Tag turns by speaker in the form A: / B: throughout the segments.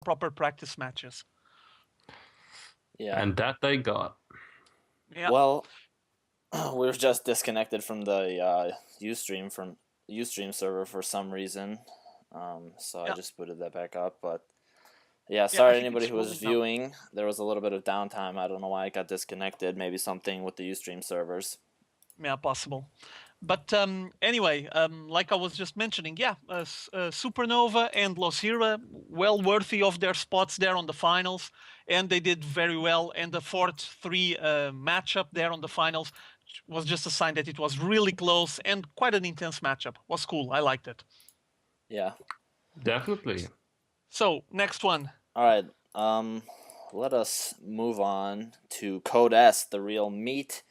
A: proper practice matches.
B: Yeah.
C: And that they got.
A: Yeah.
B: Well, we were just disconnected from the UStream server for some reason. So I just booted that back up. But yeah, sorry anybody who was viewing. There was a little bit of downtime. I don't know why it got disconnected. Maybe something with the UStream servers.
A: Yeah, possible. But anyway, like I was just mentioning, Supernova and Losira, well worthy of their spots there on the finals, and they did very well. And the 4-3 matchup there on the finals was just a sign that it was really close and quite an intense matchup. Was cool. I liked it.
B: Yeah.
C: Definitely.
A: So, next one.
B: All right. Let us move on to Code S, the real meat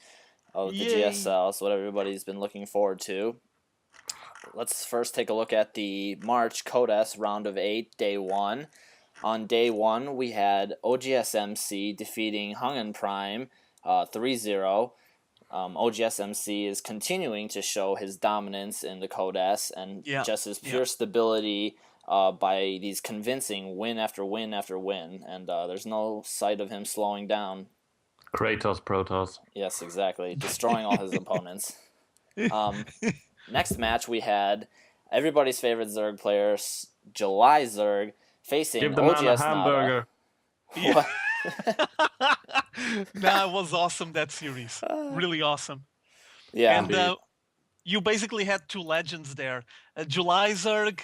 B: of the GSL. So what everybody's been looking forward to. Let's first take a look at the March Code S round of 8, day 1. On day 1, we had OGSMC defeating Hungen Prime 3-0. OGSMC is continuing to show his dominance in the Code S and just his pure stability by these convincing win after win after win. And there's no sight of him slowing down.
C: Kratos, Protoss.
B: Yes, exactly. Destroying all his opponents. Next match, we had everybody's favorite Zerg player, July Zerg, facing
C: Give the
B: OGS
C: man a hamburger.
A: Yeah. That was awesome, that series. Really awesome.
B: Yeah.
A: And you basically had two legends there. July Zerg,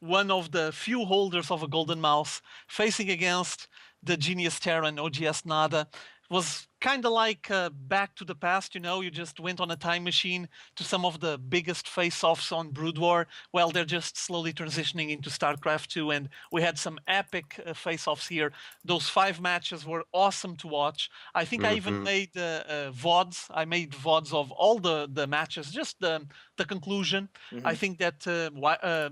A: one of the few holders of a golden mouse, facing against the Genius Terran OGS Nada. Was kind of like back to the past, you know, you just went on a time machine to some of the biggest face-offs on Brood War. Well, they're just slowly transitioning into Starcraft 2, and we had some epic face-offs here. Those 5 matches were awesome to watch. I think I even made VODs. I made VODs of all the matches, just the conclusion. I think that the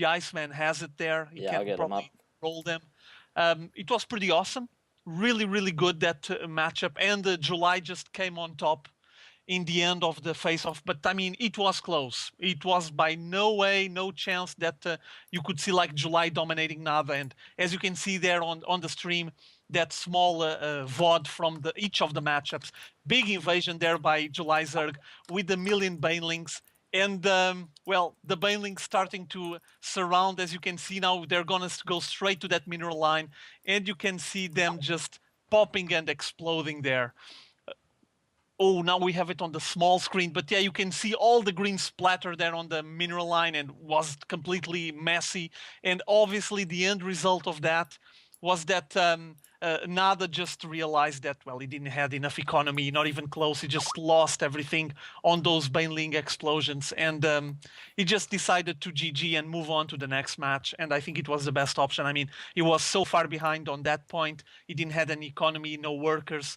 A: Iceman has it there. He can probably roll them. It was pretty awesome. Really, really good, that matchup. And July just came on top in the end of the face-off. But, I mean, it was close. It was by no way, no chance that you could see, like, July dominating Nada. And as you can see there on the stream, that small VOD from each of the matchups. Big invasion there by July Zerg with 1 million banelings. And, well, the banelings starting to surround. As you can see now, they're going to go straight to that mineral line. And you can see them just popping and exploding there. Oh, now we have it on the small screen. But, yeah, you can see all the green splatter there on the mineral line and was completely messy. And, obviously, the end result of that was that Nada just realized that, well, he didn't have enough economy, not even close. He just lost everything on those Baneling explosions. And he just decided to GG and move on to the next match. And I think it was the best option. I mean, he was so far behind on that point. He didn't have any economy, no workers.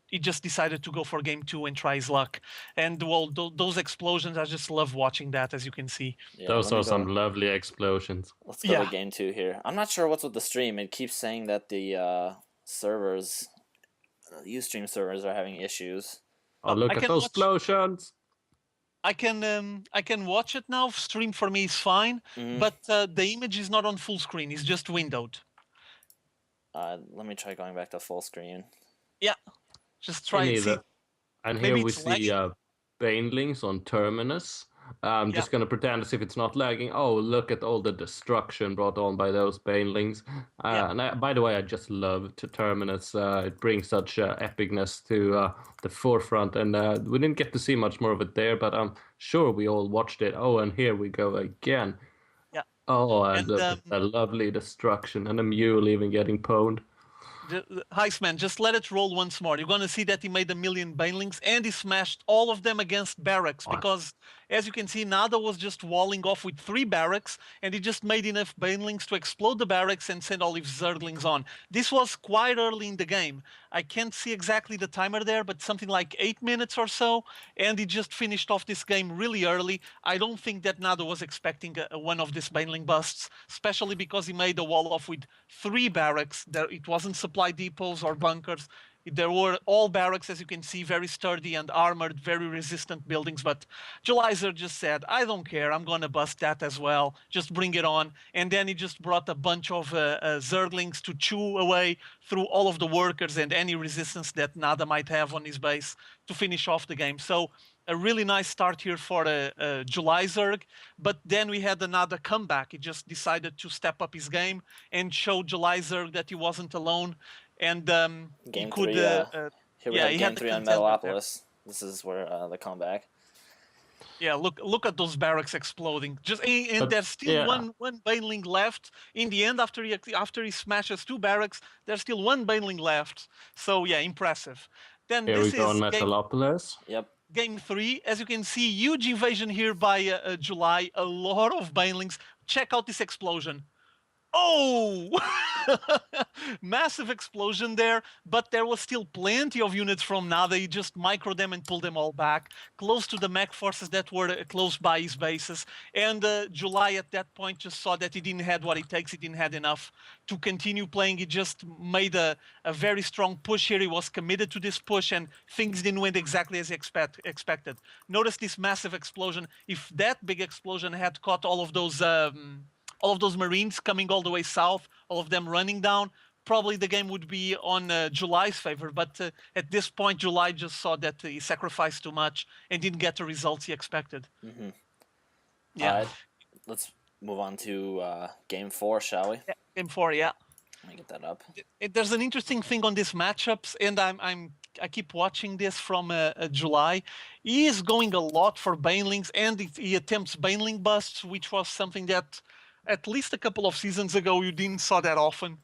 A: He just decided to go for game 2 and try his luck. And, well, those explosions, I just love watching that, as you can see.
C: Yeah, those are some lovely explosions.
B: Let's go to game 2 here. I'm not sure what's with the stream. It keeps saying that the servers, UStream servers, are having issues.
C: Oh, look at those explosions!
A: I can watch it now. Stream for me is fine, but the image is not on full screen. It's just windowed.
B: Let me try going back to full screen.
A: Yeah, just try and see.
C: And here we see banelings on Terminus. I'm just going to pretend as if it's not lagging. Oh, look at all the destruction brought on by those banelings. And by the way, I just love Terminus. It brings such epicness to the forefront. And we didn't get to see much more of it there, but I'm sure we all watched it. Oh, and here we go again.
A: Yeah.
C: Oh, and the lovely destruction. And a mule even getting pwned.
A: Heisman, just let it roll once more. You're going to see that he made 1 million banelings and he smashed all of them against barracks because, as you can see, Nada was just walling off with 3 barracks and he just made enough banelings to explode the barracks and send all his Zerglings on. This was quite early in the game. I can't see exactly the timer there, but something like 8 minutes or so, and he just finished off this game really early. I don't think that Nada was expecting one of these baneling busts, especially because he made a wall off with 3 barracks. It wasn't supply depots or bunkers. There were all barracks, as you can see, very sturdy and armored, very resistant buildings. But Julizer just said, I don't care. I'm going to bust that as well. Just bring it on. And then he just brought a bunch of Zerglings to chew away through all of the workers and any resistance that Nada might have on his base to finish off the game. So a really nice start here for July Zerg, but then we had another comeback. He just decided to step up his game and show July Zerg that he wasn't alone. And he could,
B: here we
A: yeah,
B: have
A: he
B: game
A: had the
B: 3 on
A: contender there.
B: Metalopolis. This is where the comeback.
A: Yeah, look at those barracks exploding. And there's still one Baneling left. In the end, after he smashes 2 barracks, there's still 1 Baneling left. So yeah, impressive. Then
C: Here
A: this
C: we go on
A: is
C: Metalopolis.
B: Yep.
A: Game 3. As you can see, huge invasion here by July. A lot of Banelings. Check out this explosion. Oh! Massive explosion there, but there was still plenty of units from Nada. He just micro them and pulled them all back, close to the mech forces that were close by his bases. And July at that point just saw that he didn't have what it takes. He didn't have enough to continue playing. He just made a very strong push here. He was committed to this push, and things didn't went exactly as he expected. Notice this massive explosion. If that big explosion had caught all of those Marines coming all the way south, all of them running down, probably the game would be on July's favor. But at this point, July just saw that he sacrificed too much and didn't get the results he expected.
B: Mm-hmm.
A: Yeah.
B: All right, let's move on to game 4, shall we?
A: Yeah, game 4, yeah.
B: Let me get that up.
A: There's an interesting thing on these matchups, and I keep watching this from July. He is going a lot for Banelings, and he attempts Baneling busts, which was something that at least a couple of seasons ago you didn't saw that often.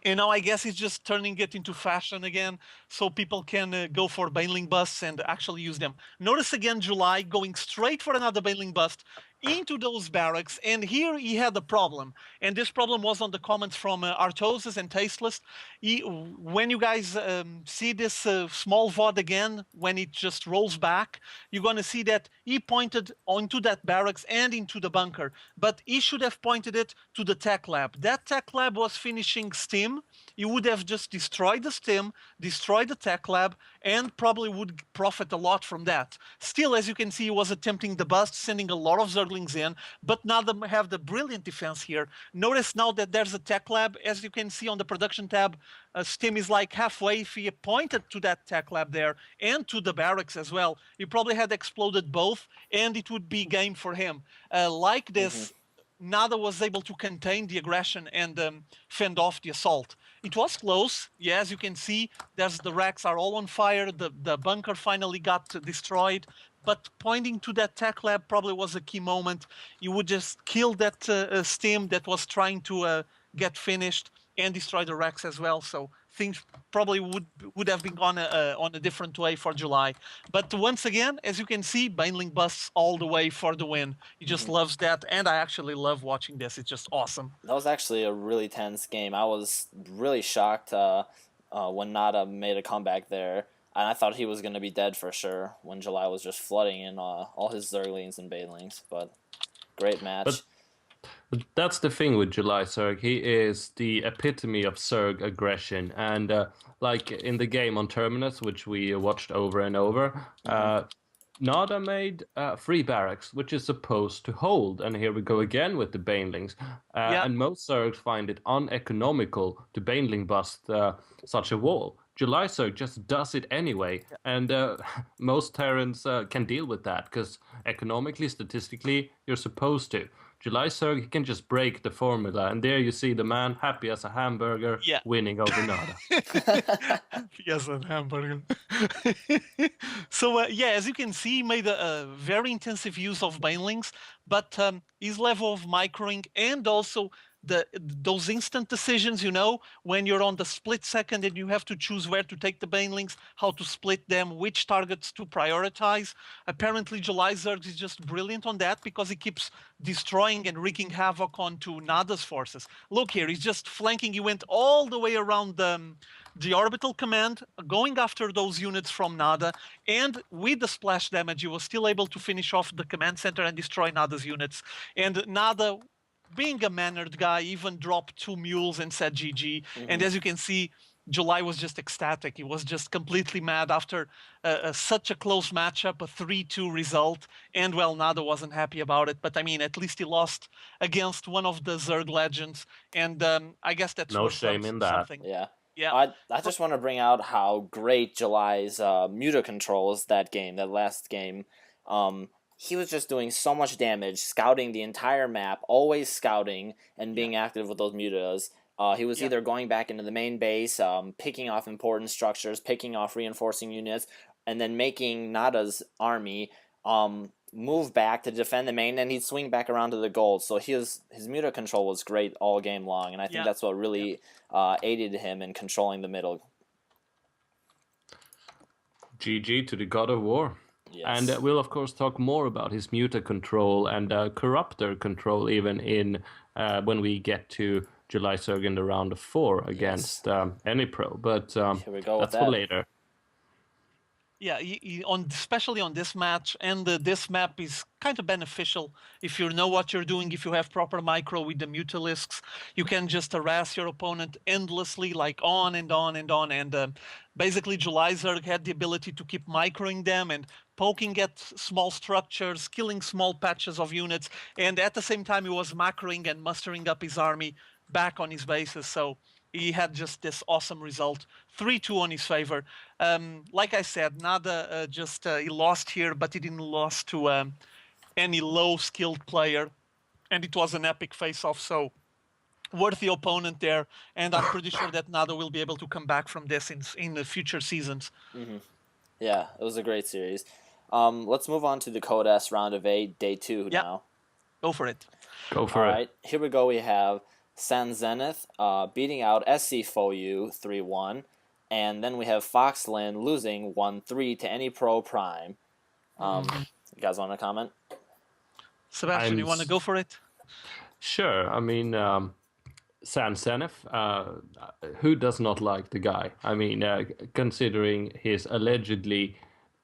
A: And now I guess he's just turning it into fashion again, so people can go for Baneling busts and actually use them. Notice again July going straight for another Baneling bust into those barracks, and here he had a problem. And this problem was on the comments from Artosis and Tasteless. When you guys see this small VOD again, when it just rolls back, you're going to see that he pointed onto that barracks and into the bunker, but he should have pointed it to the tech lab. That tech lab was finishing steam. You would have just destroyed the steam, destroyed the tech lab, and probably would profit a lot from that. Still, as you can see, he was attempting the bust, sending a lot of Zerglings in, but now they have the brilliant defense here. Notice now that there's a tech lab. As you can see on the production tab, steam is like halfway. If he pointed to that tech lab there and to the barracks as well, he probably had exploded both, and it would be game for him. Like this, Nada was able to contain the aggression and fend off the assault. It was close. Yeah, as you can see, the racks are all on fire. The bunker finally got destroyed. But pointing to that tech lab probably was a key moment. You would just kill that steam that was trying to get finished and destroy the racks as well. So things probably would have been gone on a different way for July. But once again, as you can see, Baneling busts all the way for the win. He just loves that, and I actually love watching this. It's just awesome.
B: That was actually a really tense game. I was really shocked when Nada made a comeback there, and I thought he was going to be dead for sure when July was just flooding in all his Zerglings and Banelings. But great match.
C: But that's the thing with July Zerg. He is the epitome of Zerg aggression. And like in the game on Terminus, which we watched over and over, Nada made 3 barracks, which is supposed to hold. And here we go again with the Banelings. And most Zergs find it uneconomical to Baneling bust such a wall. July Zerg just does it anyway, and most Terrans can deal with that, because economically, statistically, you're supposed to. July Zerg can just break the formula, and there you see the man, happy as a hamburger, winning over Nada.
A: Happy as a hamburger. So, as you can see, he made a very intensive use of Banelings, but his level of microing and also those instant decisions, when you're on the split second and you have to choose where to take the Banelings, how to split them, which targets to prioritize. Apparently, July Zerg is just brilliant on that because he keeps destroying and wreaking havoc onto Nada's forces. Look here, he's just flanking. He went all the way around the orbital command, going after those units from Nada, and with the splash damage, he was still able to finish off the command center and destroy Nada's units. And Nada, being a mannered guy, even dropped 2 mules and said GG. And as you can see, July was just ecstatic. He was just completely mad after such a close matchup, a 3-2 result. And well, Nada wasn't happy about it. But I mean, at least he lost against one of the Zerg legends. And I guess that's
C: No
A: worth
C: shame in that.
A: something.
B: Yeah.
A: Yeah.
B: I just want to bring out how great July's muta controls that last game. He was just doing so much damage, scouting the entire map, always scouting and being active with those mutas. He was either going back into the main base, picking off important structures, picking off reinforcing units, and then making Nada's army move back to defend the main, and he'd swing back around to the gold. So his muta control was great all game long, and I think that's what really aided him in controlling the middle.
C: GG to the God of War.
B: Yes.
C: And we'll of course talk more about his muta control and corruptor control even in when we get to July Zerg in the round of 4 against any pro. But
B: Here we go
C: that's
B: with that.
C: for later.
A: Yeah, especially on this match, and this map is kind of beneficial if you know what you're doing. If you have proper micro with the mutalisks, you can just harass your opponent endlessly, like on and on and on. And basically, July Zerg had the ability to keep microing them and poking at small structures, killing small patches of units, and at the same time, he was macroing and mustering up his army back on his bases. So he had just this awesome result, 3-2 on his favor. Like I said, Nada he lost here, but he didn't lose to any low-skilled player, and it was an epic face-off, so worthy opponent there, and I'm pretty sure that Nada will be able to come back from this in the future seasons.
B: Mm-hmm. Yeah, it was a great series. Let's move on to the Code S round of 8, day 2 now.
A: Go for it.
C: Go for it.
B: All right, here we go. We have San Zenith beating out SC Foyu 3-1, and then we have Foxlin losing 1-3 to any pro prime. You guys want to comment?
A: Sebastian, you want to go for it?
C: Sure. I mean, San Zenith, who does not like the guy? I mean, considering he's allegedly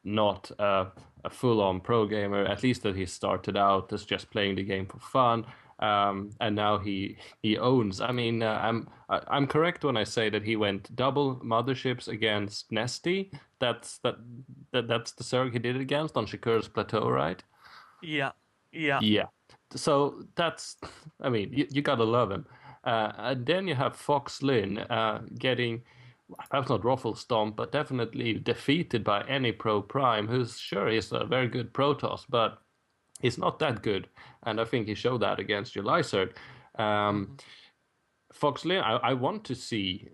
C: not a full-on pro gamer, at least that he started out as just playing the game for fun, and now he owns. I mean, I'm correct when I say that he went double motherships against Nesty. That's the Zerg he did it against on Shakur's plateau, right?
A: Yeah.
C: So that's, I mean, you gotta love him. And then you have Fox Lin getting, perhaps not ruffle stomp, but definitely defeated by any pro prime, who's sure is a very good Protoss, but he's not that good. And I think he showed that against July Zerg. Fox Lin, I want to see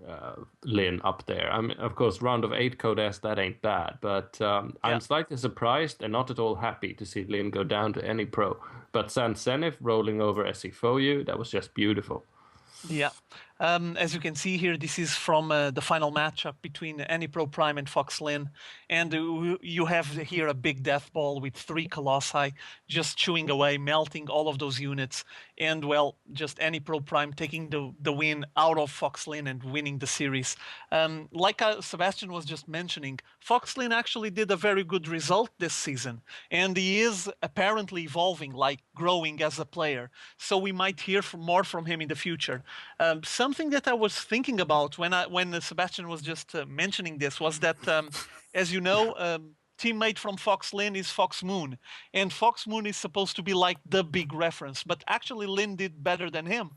C: Lin up there. I mean, of course, round of 8 Code S, that ain't bad, but I'm slightly surprised and not at all happy to see Lin go down to any pro. But San Zenith rolling over SC Foyu, that was just beautiful.
A: Yeah. As you can see here, this is from the final matchup between Any Pro Prime and Fox Lin. And you have here a big death ball with 3 Colossi just chewing away, melting all of those units. And, well, just Any Pro Prime taking the win out of Fox Lin and winning the series. Like Sebastian was just mentioning, Fox Lin actually did a very good result this season. And he is apparently evolving, like growing as a player. So we might hear more from him in the future. Something that I was thinking about when Sebastian was just mentioning this was that, as you know, teammate from Fox Lin is Fox Moon, and Fox Moon is supposed to be like the big reference, but actually Lin did better than him.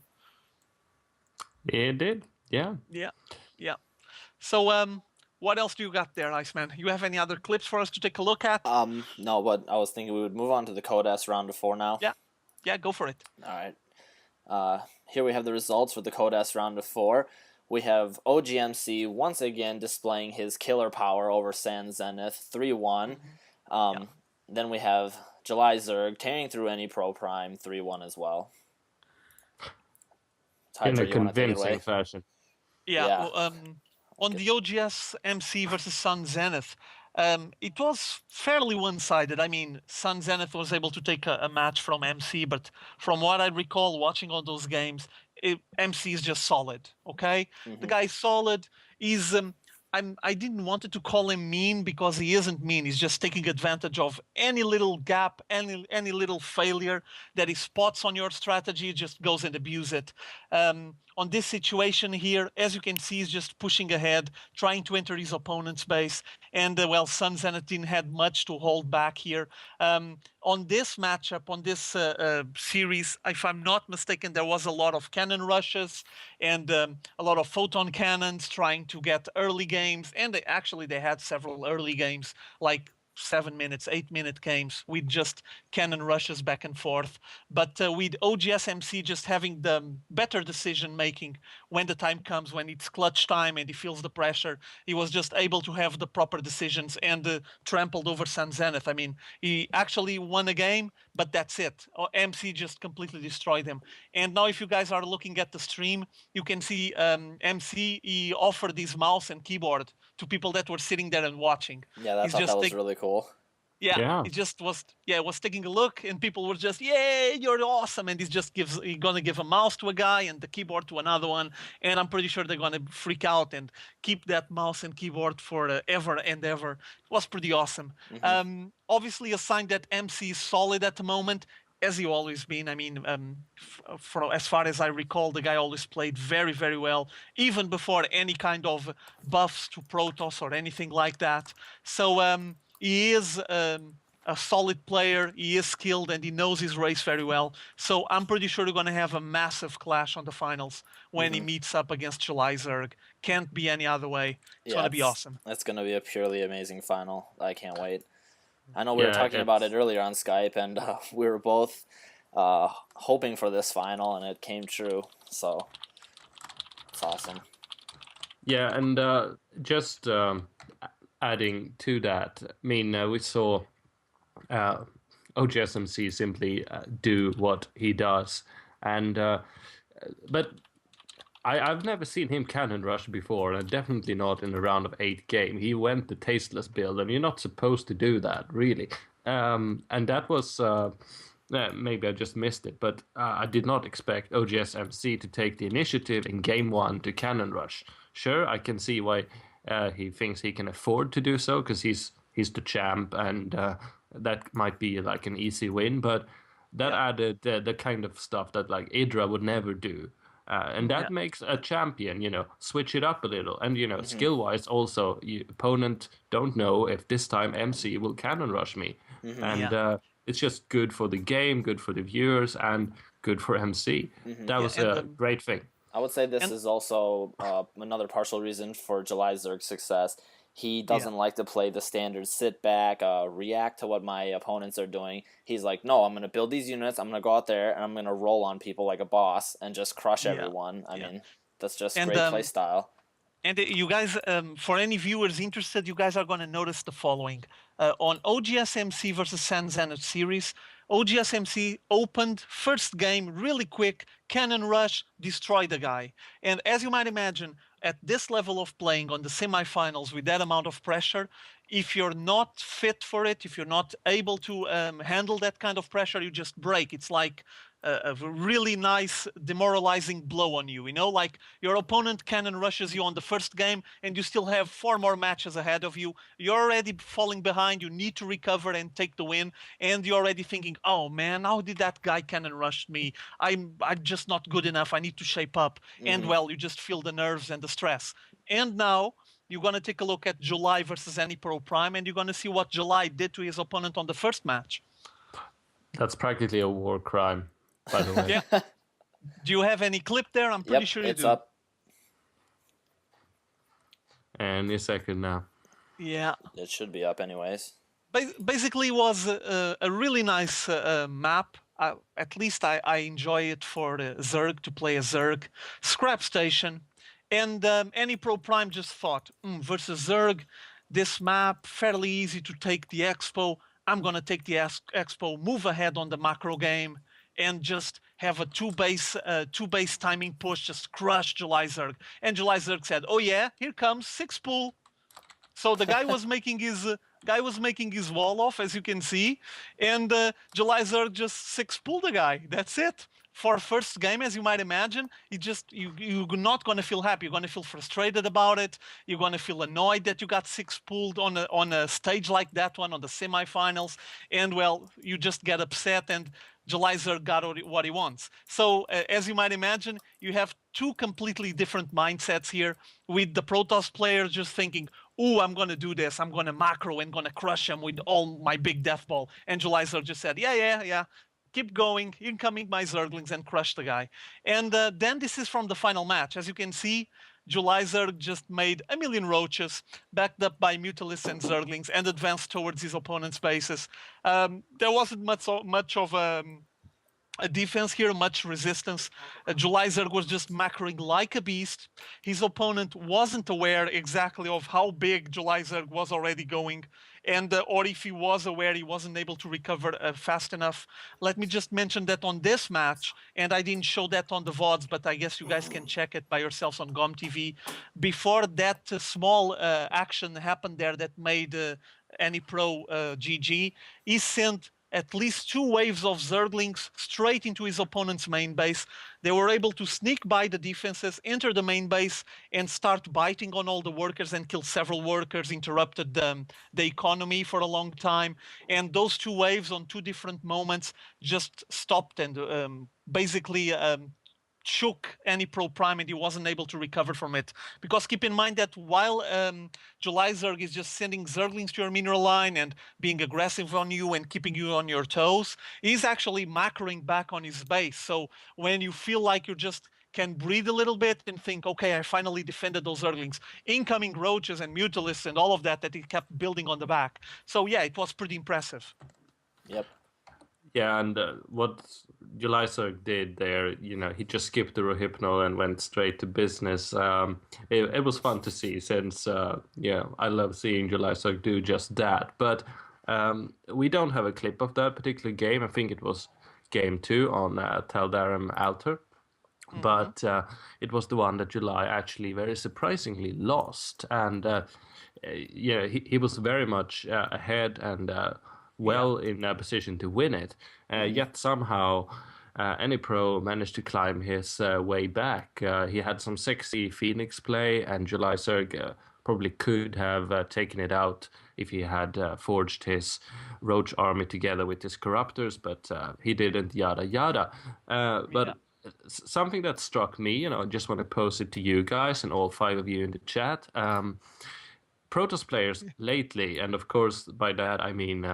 C: It did, yeah.
A: Yeah. So, what else do you got there, Iceman? You have any other clips for us to take a look at?
B: No, but I was thinking we would move on to the Code S round of 4 now.
A: Yeah, go for it.
B: All right. Here we have the results for the Code S round of 4. We have OGMC once again displaying his killer power over San Zenith, 3-1. Then we have July Zerg tearing through any pro prime, 3-1 as well.
C: In a convincing fashion.
A: Yeah. On the OGS MC versus Sun Zenith, it was fairly one-sided. I mean, Sun Zenith was able to take a match from MC, but from what I recall watching all those games, MC is just solid, okay? The guy's solid. He's I didn't want to call him mean because he isn't mean. He's just taking advantage of any little gap, any little failure that he spots on your strategy, just goes and abuse it. on this situation here, as you can see, he's just pushing ahead, trying to enter his opponent's base. And well, Sun Zenith didn't had much to hold back here. On this matchup, on this series, if I'm not mistaken, there was a lot of cannon rushes and a lot of photon cannons trying to get early games. And they had several early games, like 7 minutes, 8-minute games with just cannon rushes back and forth. But with OGSMC just having the better decision making when the time comes, when it's clutch time and he feels the pressure, he was just able to have the proper decisions and trampled over Sun Zenith. I mean, he actually won a game, but that's it. MC just completely destroyed him. And now if you guys are looking at the stream, you can see MC, he offered his mouse and keyboard to people that were sitting there and watching.
B: Yeah, I thought that was really cool.
A: Yeah, it just was. Yeah, was taking a look, and people were just, "Yay, you're awesome!" And he's gonna give a mouse to a guy and the keyboard to another one, and I'm pretty sure they're gonna freak out and keep that mouse and keyboard for ever and ever. It was pretty awesome. Obviously, a sign that MC is solid at the moment, as he always been. I mean, for as far as I recall, the guy always played very, very well, even before any kind of buffs to Protoss or anything like that. So he is a solid player, he is skilled, and he knows his race very well. So I'm pretty sure they're going to have a massive clash on the finals when he meets up against July Zerg. Can't be any other way. It's going to be awesome.
B: It's going to be a purely amazing final. I can't wait. I know we were talking about it earlier on Skype, and we were both hoping for this final, and it came true. So it's awesome.
C: Yeah, and just adding to that, I mean, we saw OGSMC simply do what he does, and but I've never seen him cannon rush before, and definitely not in a round of 8 game. He went the tasteless build, and you're not supposed to do that, really. And that was maybe I just missed it, but I did not expect OGSMC to take the initiative in game 1 to cannon rush. Sure, I can see why he thinks he can afford to do so, because he's the champ, and that might be like an easy win. But that added the kind of stuff that like Idra would never do, and that makes a champion, switch it up a little. And skill-wise, also, opponent don't know if this time MC will cannon rush me, and it's just good for the game, good for the viewers, and good for MC. That was a great thing.
B: I would say this is also another partial reason for July Zerg's success. He doesn't like to play the standard sit back, react to what my opponents are doing. He's like, no, I'm going to build these units, I'm going to go out there, and I'm going to roll on people like a boss and just crush everyone. I mean, that's just great play style.
A: And you guys, for any viewers interested, you guys are going to notice the following. On OGSMC versus Sun Zenith series, OGSMC opened first game really quick, cannon rush, destroy the guy. And as you might imagine, at this level of playing on the semifinals with that amount of pressure, if you're not fit for it, if you're not able to handle that kind of pressure, you just break. It's like a really nice demoralizing blow on you, like your opponent cannon rushes you on the first game and you still have 4 more matches ahead of you. You're already falling behind, you need to recover and take the win, and you're already thinking, oh man, how did that guy cannon rush me? I'm just not good enough, I need to shape up. And well, you just feel the nerves and the stress. And now you're going to take a look at July versus any Pro Prime, and you're going to see what July did to his opponent on the first match.
C: That's practically a war crime, by the way.
A: Yeah. Do you have any clip there? I'm pretty sure you do.
B: It's up.
C: Any second now.
A: Yeah.
B: It should be up anyways.
A: Basically, it was a really nice map. At least I enjoy it for the Zerg, to play a Zerg. Scrap Station. And any Pro Prime just thought, versus Zerg, this map, fairly easy to take the Expo. I'm going to take the Expo, move ahead on the macro game, and just have a two base timing push, just crush July Zerg. And July Zerg said, oh yeah, here comes 6 pool. So the guy was making his wall off, as you can see, and July Zerg just 6 pulled the guy. That's it. For first game, as you might imagine, you're not going to feel happy. You're going to feel frustrated about it. You're going to feel annoyed that you got 6 pulled on a stage like that one, on the semifinals. And well, you just get upset. And Juleiser got what he wants. So as you might imagine, you have two completely different mindsets here, with the Protoss player just thinking, ooh, I'm going to do this. I'm going to macro and going to crush him with all my big death ball. And Juleiser just said, yeah. Keep going, incoming my Zerglings, and crush the guy. And then this is from the final match. As you can see, Juleiser just made a million roaches, backed up by Mutalisks and Zerglings, and advanced towards his opponent's bases. There wasn't much of a defense here, much resistance. Juleiser was just macroing like a beast. His opponent wasn't aware exactly of how big Juleiser was already going, and or if he was aware, he wasn't able to recover fast enough. Let me just mention that on this match, and I didn't show that on the VODs, but I guess you guys can check it by yourselves on GOM TV. Before that small action happened there that made any pro GG, he sent at least 2 waves of Zerglings straight into his opponent's main base. They were able to sneak by the defenses, enter the main base, and start biting on all the workers and kill several workers, interrupted the economy for a long time. And those 2 waves on 2 different moments just stopped and basically shook any pro prime, and he wasn't able to recover from it. Because keep in mind that while Juleiser is just sending Zerglings to your mineral line and being aggressive on you and keeping you on your toes, he's actually macroing back on his base. So when you feel like you just can breathe a little bit and think, okay, I finally defended those Zerglings, incoming roaches and Mutalisks and all of that he kept building on the back. So yeah, it was pretty impressive.
B: Yep.
C: Yeah, and what Juleiser did there, he just skipped the Rohypnol and went straight to business. It was fun to see, since, I love seeing Juleiser do just that. But we don't have a clip of that particular game. I think it was game 2 on Taldaram Altar.
A: Mm-hmm.
C: But it was the one that July actually very surprisingly lost. And he was very much ahead and in a position to win it. Yet somehow any pro managed to climb his way back. He had some sexy Phoenix play, and Juleiser probably could have taken it out if he had forged his Roach army together with his Corruptors, but he didn't, yada yada. But something that struck me, I just want to pose it to you guys and all 5 of you in the chat. Protoss players lately, and of course by that I mean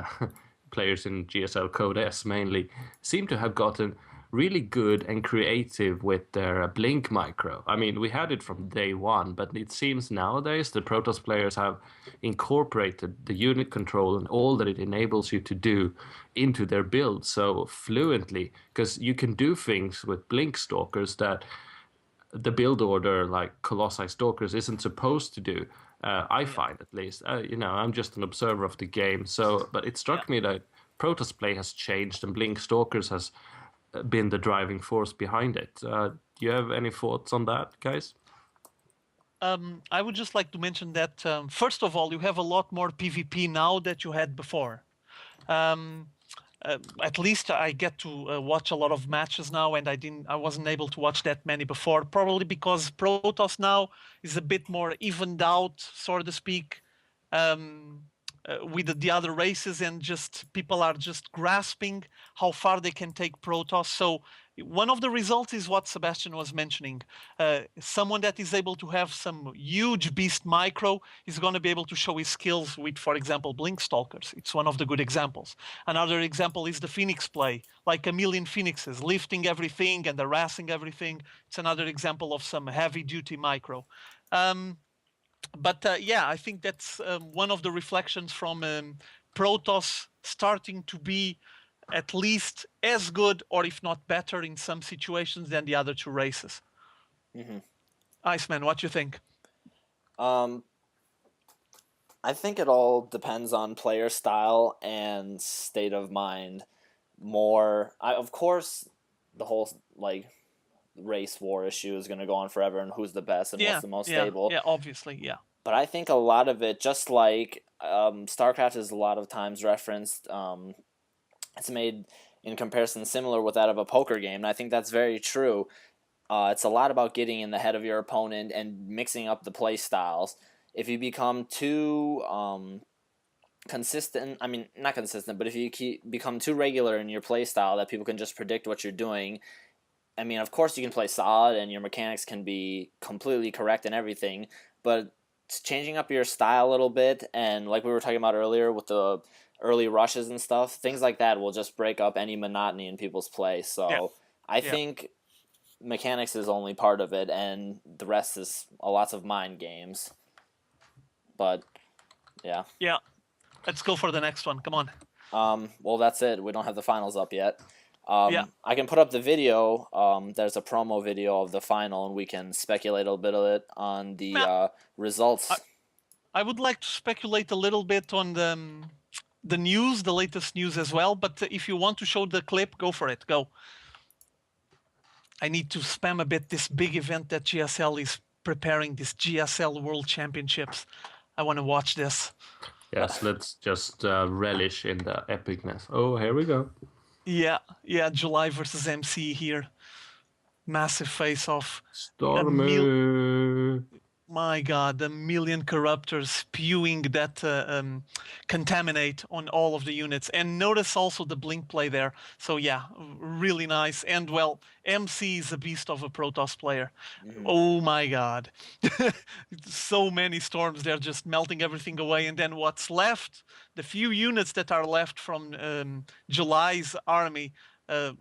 C: players in GSL Code S mainly, seem to have gotten really good and creative with their blink micro. I mean, we had it from day one, but it seems nowadays the Protoss players have incorporated the unit control and all that it enables you to do into their build so fluently, because you can do things with blink stalkers that the build order like Colossi Stalkers isn't supposed to do. I find, at least. I'm just an observer of the game. But it struck me that Protoss play has changed, and Blink Stalkers has been the driving force behind it. Do you have any thoughts on that, guys?
A: I would just like to mention that first of all, you have a lot more PvP now that you had before. At least I get to watch a lot of matches now, and I wasn't able to watch that many before, probably because Protoss now is a bit more evened out, so to speak, with the other races, and just people are just grasping how far they can take Protoss. So one of the results is what Sebastian was mentioning. Someone that is able to have some huge beast micro is going to be able to show his skills with, for example, Blink Stalkers. It's one of the good examples. Another example is the Phoenix play, like a million Phoenixes, lifting everything and harassing everything. It's another example of some heavy-duty micro. But I think that's one of the reflections from Protoss starting to be at least as good, or if not better, in some situations than the other 2 races.
B: Mm-hmm.
A: Iceman, what do you think?
B: I think it all depends on player style and state of mind more. Of course, the whole race war issue is going to go on forever, and who's the best and what's the most stable.
A: Yeah, obviously, yeah.
B: But I think a lot of it, just like Starcraft is a lot of times referenced, it's made in comparison similar with that of a poker game, and I think that's very true. It's a lot about getting in the head of your opponent and mixing up the play styles. If you become too consistent, I mean, not consistent, but if you become too regular in your play style that people can just predict what you're doing, I mean, of course you can play solid and your mechanics can be completely correct and everything, but changing up your style a little bit, and like we were talking about earlier with the early rushes and stuff, things like that will just break up any monotony in people's play. So I think mechanics is only part of it, and the rest is lots of mind games. But yeah.
A: Yeah. Let's go for the next one. Come on.
B: Well, that's it. We don't have the finals up yet.
A: Yeah.
B: I can put up the video. There's a promo video of the final, and we can speculate a little bit of it on the results.
A: I would like to speculate a little bit on the news, the latest news as well. But if you want to show the clip, go for it. Go. I need to spam a bit this big event that GSL is preparing, this GSL World Championships. I want to watch this.
C: Yes, let's just relish in the epicness. Oh, here we go.
A: Yeah, July versus MC here. Massive face-off.
C: Stormy.
A: My God, a million corruptors spewing that contaminate on all of the units. And notice also the blink play there. So yeah, really nice. And well, MC is a beast of a Protoss player. Oh my God. So many storms, they're just melting everything away. And then what's left, the few units that are left from July's army,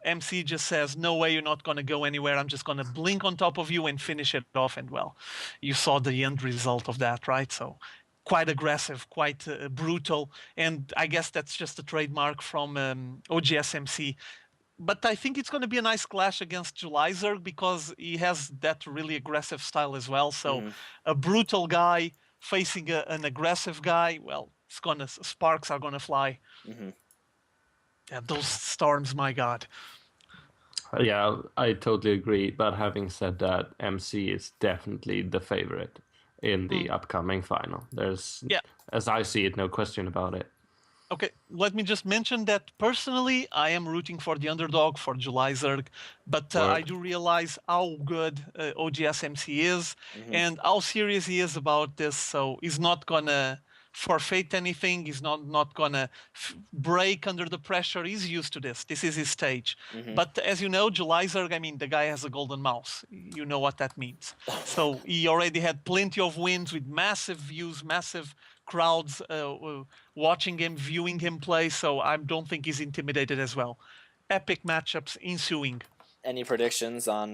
A: MC just says, no way, you're not going to go anywhere. I'm just going to blink on top of you and finish it off. And well, you saw the end result of that, right? So quite aggressive, quite brutal. And I guess that's just a trademark from OGS MC. But I think it's going to be a nice clash against Julyzerg because he has that really aggressive style as well. So a brutal guy facing an aggressive guy, well, sparks are going to fly. Yeah, those storms, my God.
C: Yeah, I totally agree. But having said that, MC is definitely the favorite in the upcoming final. There's, as I see it, no question about it.
A: Okay, let me just mention that personally, I am rooting for the underdog, for Julyzerg, but I do realize how good OGS MC is and how serious he is about this. So he's not gonna forfeit anything. He's not gonna break under the pressure. He's used to this. This is his stage. But as you know, Julyzerg, I mean, the guy has a golden mouse. You know what that means. So he already had plenty of wins with massive views, massive crowds watching him, viewing him play. So I don't think he's intimidated as well. Epic matchups ensuing.
B: Any predictions on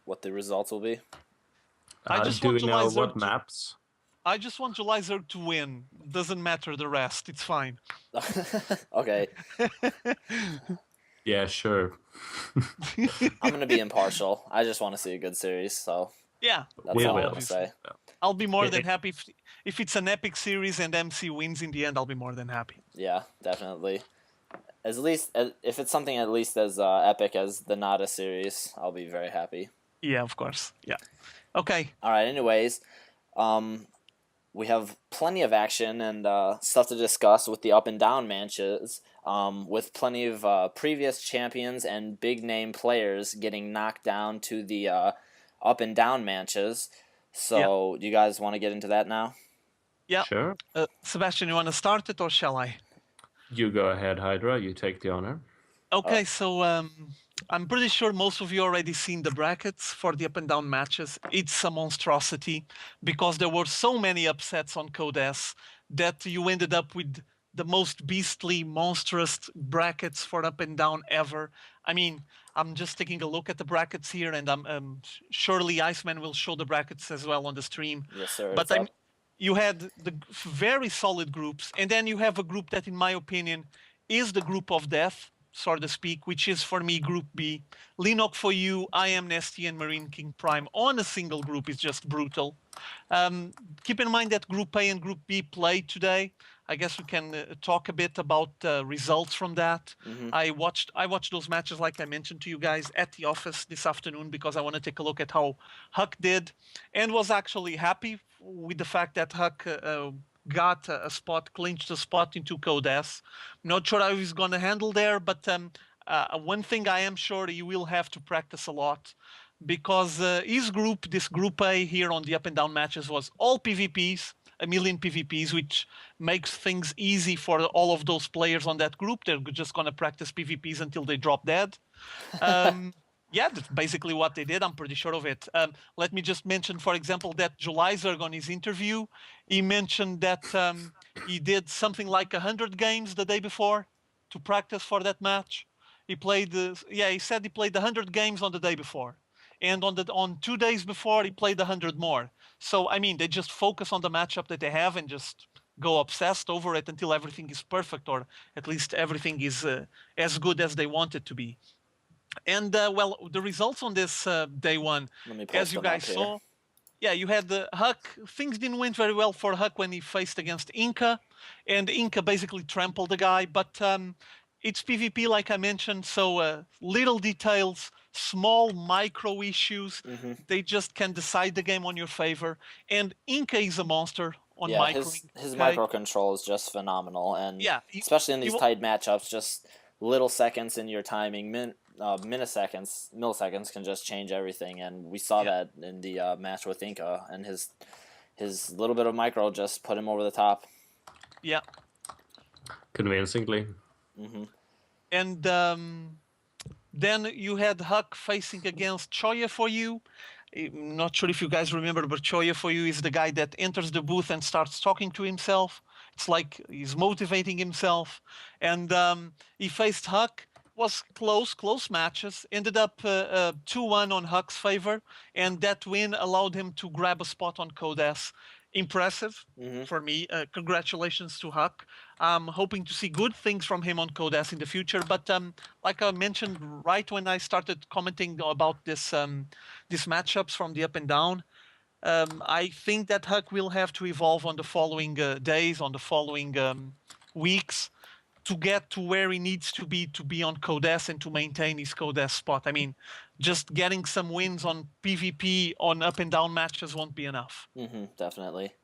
B: what the results will be?
A: I just
C: do
A: want
C: we know what maps?
A: I just want Julyzerg to win. Doesn't matter the rest. It's fine.
B: Okay.
C: Yeah, sure.
B: I'm going to be impartial. I just want to see a good series, so
A: yeah,
B: that's all I want to say.
A: I'll be more than happy if it's an epic series and MC wins in the end. I'll be more than happy.
B: Yeah, definitely. At least if it's something at least as epic as the Nada series, I'll be very happy.
A: Yeah, of course. Yeah. Okay.
B: All right. Anyways, we have plenty of action and stuff to discuss with the up and down matches, with plenty of previous champions and big name players getting knocked down to the up and down matches. So, do you guys want to get into that now?
A: Yeah.
C: Sure.
A: Sebastian, you want to start it or shall I?
C: You go ahead, Hydra. You take the honor.
A: Okay, so I'm pretty sure most of you already seen the brackets for the up and down matches. It's a monstrosity because there were so many upsets on Code S that you ended up with the most beastly, monstrous brackets for up and down ever. I mean, I'm just taking a look at the brackets here, and I'm surely Iceman will show the brackets as well on the stream.
B: Yes, sir.
A: But you had the very solid groups, and then you have a group that, in my opinion, is the group of death, so to speak, which is for me Group B. Linok for you, I Am Nesty, and Marine King Prime on a single group is just brutal. Keep in mind that Group A and Group B play today. I guess we can talk a bit about results from that. I watched those matches, like I mentioned to you guys, at the office this afternoon because I want to take a look at how Huck did, and was actually happy with the fact that Huck got a spot, clinched a spot into Code S. Not sure how he's going to handle there, but one thing I am sure he will have to practice a lot, because his group, this Group A here on the up and down matches, was all PvPs. a million PvPs, which makes things easy for all of those players on that group. They're just going to practice PvPs until they drop dead. Yeah, that's basically what they did. I'm pretty sure of it. Let me just mention, for example, that Julizerg on his interview, he mentioned that he did something like 100 games the day before to practice for that match. He played, he said he played 100 games on the day before. And on 2 days before, he played 100 more. So, I mean, they just focus on the matchup that they have and just go obsessed over it until everything is perfect, or at least everything is as good as they want it to be. And well, the results on this day one,
B: Let me post
A: as you
B: them up
A: guys
B: here.
A: saw, yeah, you had the Huck. Things didn't went very well for Huck when he faced against Inca, and Inca basically trampled the guy. But it's PvP, like I mentioned, so little details, small micro issues, they just can decide the game on your favor. And Inca is a monster on
B: Yeah,
A: microing.
B: his
A: Okay?
B: micro control is just phenomenal, and
A: Yeah,
B: especially in these
A: he,
B: tight matchups, just little seconds in your timing, milliseconds can just change everything, and we saw that in the match with Inca, and his little bit of micro just put him over the top.
A: yeah.
C: Convincingly.
A: And then you had Huck facing against Choya for you. I'm not sure if you guys remember, but Choya for you is the guy that enters the booth and starts talking to himself. It's like he's motivating himself. And he faced Huck. Was close matches. Ended up 2-1 on Huck's favor, and that win allowed him to grab a spot on Code S. Impressive for me. Congratulations to Huck. I'm hoping to see good things from him on Code S in the future. But like I mentioned right when I started commenting about these matchups from the up and down, I think that Huck will have to evolve on the following days, on the following weeks, to get to where he needs to be on Code S and to maintain his Code S spot. I mean, just getting some wins on PvP on up and down matches won't be enough.
B: Definitely.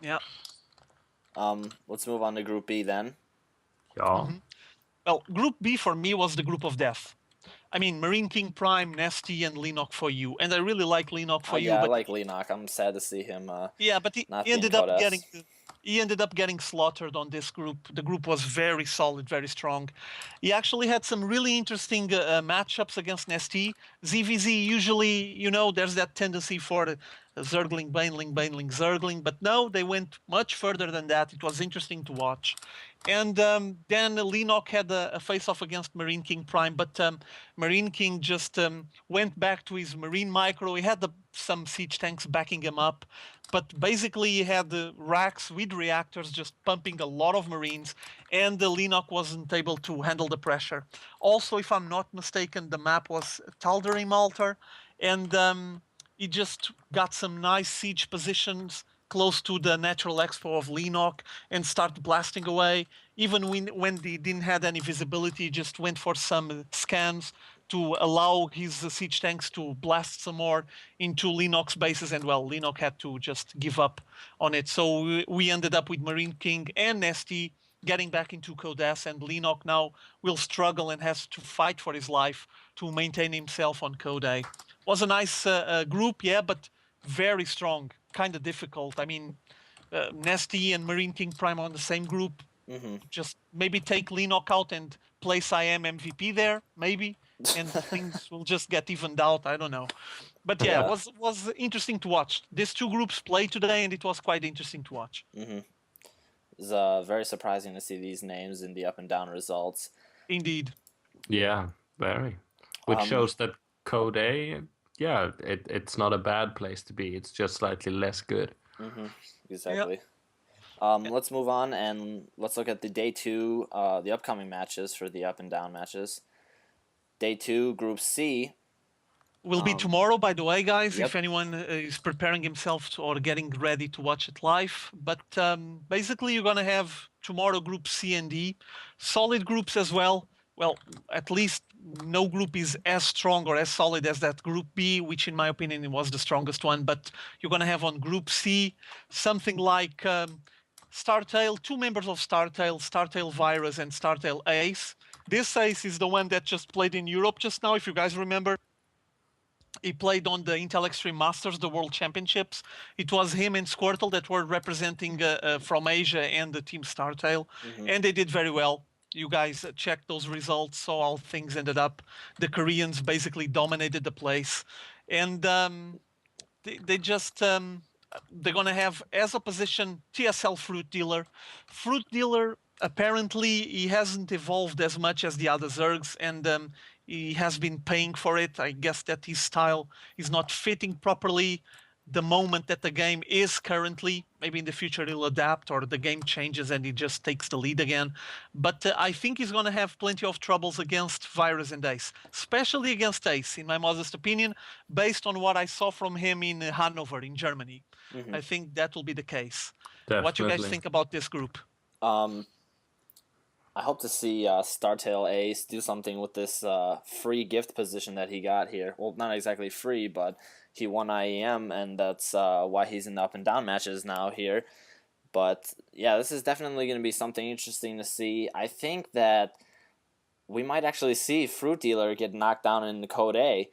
A: Yeah.
B: Let's move on to Group B then.
C: Yeah.
A: Well, Group B for me was the group of death. I mean, Marine King Prime, Nesty, and Linok for you. And I really like Linok for you.
B: Yeah,
A: But
B: I like Linok. I'm sad to see him
A: yeah, but
B: not
A: he
B: being
A: ended
B: Code
A: up
B: S.
A: getting slaughtered on this group. The group was very solid, very strong. He actually had some really interesting matchups against Nesty. ZVZ usually, there's that tendency for Zergling, Baneling, Zergling, but no, they went much further than that. It was interesting to watch. And then Linok had a face-off against Marine King Prime, but Marine King just went back to his Marine Micro. He had some siege tanks backing him up, but basically he had the racks with reactors just pumping a lot of Marines, and the Linok wasn't able to handle the pressure. Also, if I'm not mistaken, the map was Tal'Darim Altar, and he just got some nice siege positions close to the natural expo of Linok and started blasting away. Even when they didn't have any visibility, just went for some scans to allow his siege tanks to blast some more into Linok's bases. And well, Linok had to just give up on it. So we ended up with Marine King and Nesty getting back into Code S, and Linok now will struggle and has to fight for his life to maintain himself on Code A. Was a nice group, yeah, but very strong, kind of difficult. I mean, Nesty and Marine King Prime on the same group. Just maybe take Linok out and place IM MVP there, maybe, and things will just get evened out. I don't know. But yeah, it was interesting to watch. These two groups played today, and it was quite interesting to watch.
B: It's very surprising to see these names in the up and down results.
A: Indeed.
C: Yeah, very. Which shows that Code A, yeah, it's not a bad place to be. It's just slightly less good.
B: Exactly. Let's move on and let's look at the day 2, the upcoming matches for the up and down matches. Day 2, Group C.
A: Will be tomorrow, by the way, guys,
B: Yep.
A: if anyone is preparing himself or getting ready to watch it live. But basically, you're going to have tomorrow Group C and D. Solid groups as well. Well, at least no group is as strong or as solid as that Group B, which in my opinion was the strongest one. But you're going to have on Group C something like Startail, 2 members of Startail Virus and Startail Ace. This Ace is the one that just played in Europe just now, if you guys remember. He played on the Intel Extreme Masters, the World Championships. It was him and Squirtle that were representing from Asia and the Team Startail, and they did very well. You guys checked those results, saw how things ended up. The Koreans basically dominated the place, and they just they're gonna have as opposition TSL Fruit Dealer. Fruit Dealer apparently he hasn't evolved as much as the other Zergs, and he has been paying for it. I guess that his style is not fitting properly the moment that the game is currently. Maybe in the future he'll adapt or the game changes and he just takes the lead again. But I think he's going to have plenty of troubles against Virus and Ace, especially against Ace, in my modest opinion, based on what I saw from him in Hanover, in Germany. I think that will be the case.
C: Definitely.
A: What do you guys think about this group?
B: I hope to see Startail Ace do something with this free gift position that he got here. Well, not exactly free, but he won IEM, and that's why he's in the up and down matches now here. But yeah, this is definitely going to be something interesting to see. I think that we might actually see Fruit Dealer get knocked down in the Code A.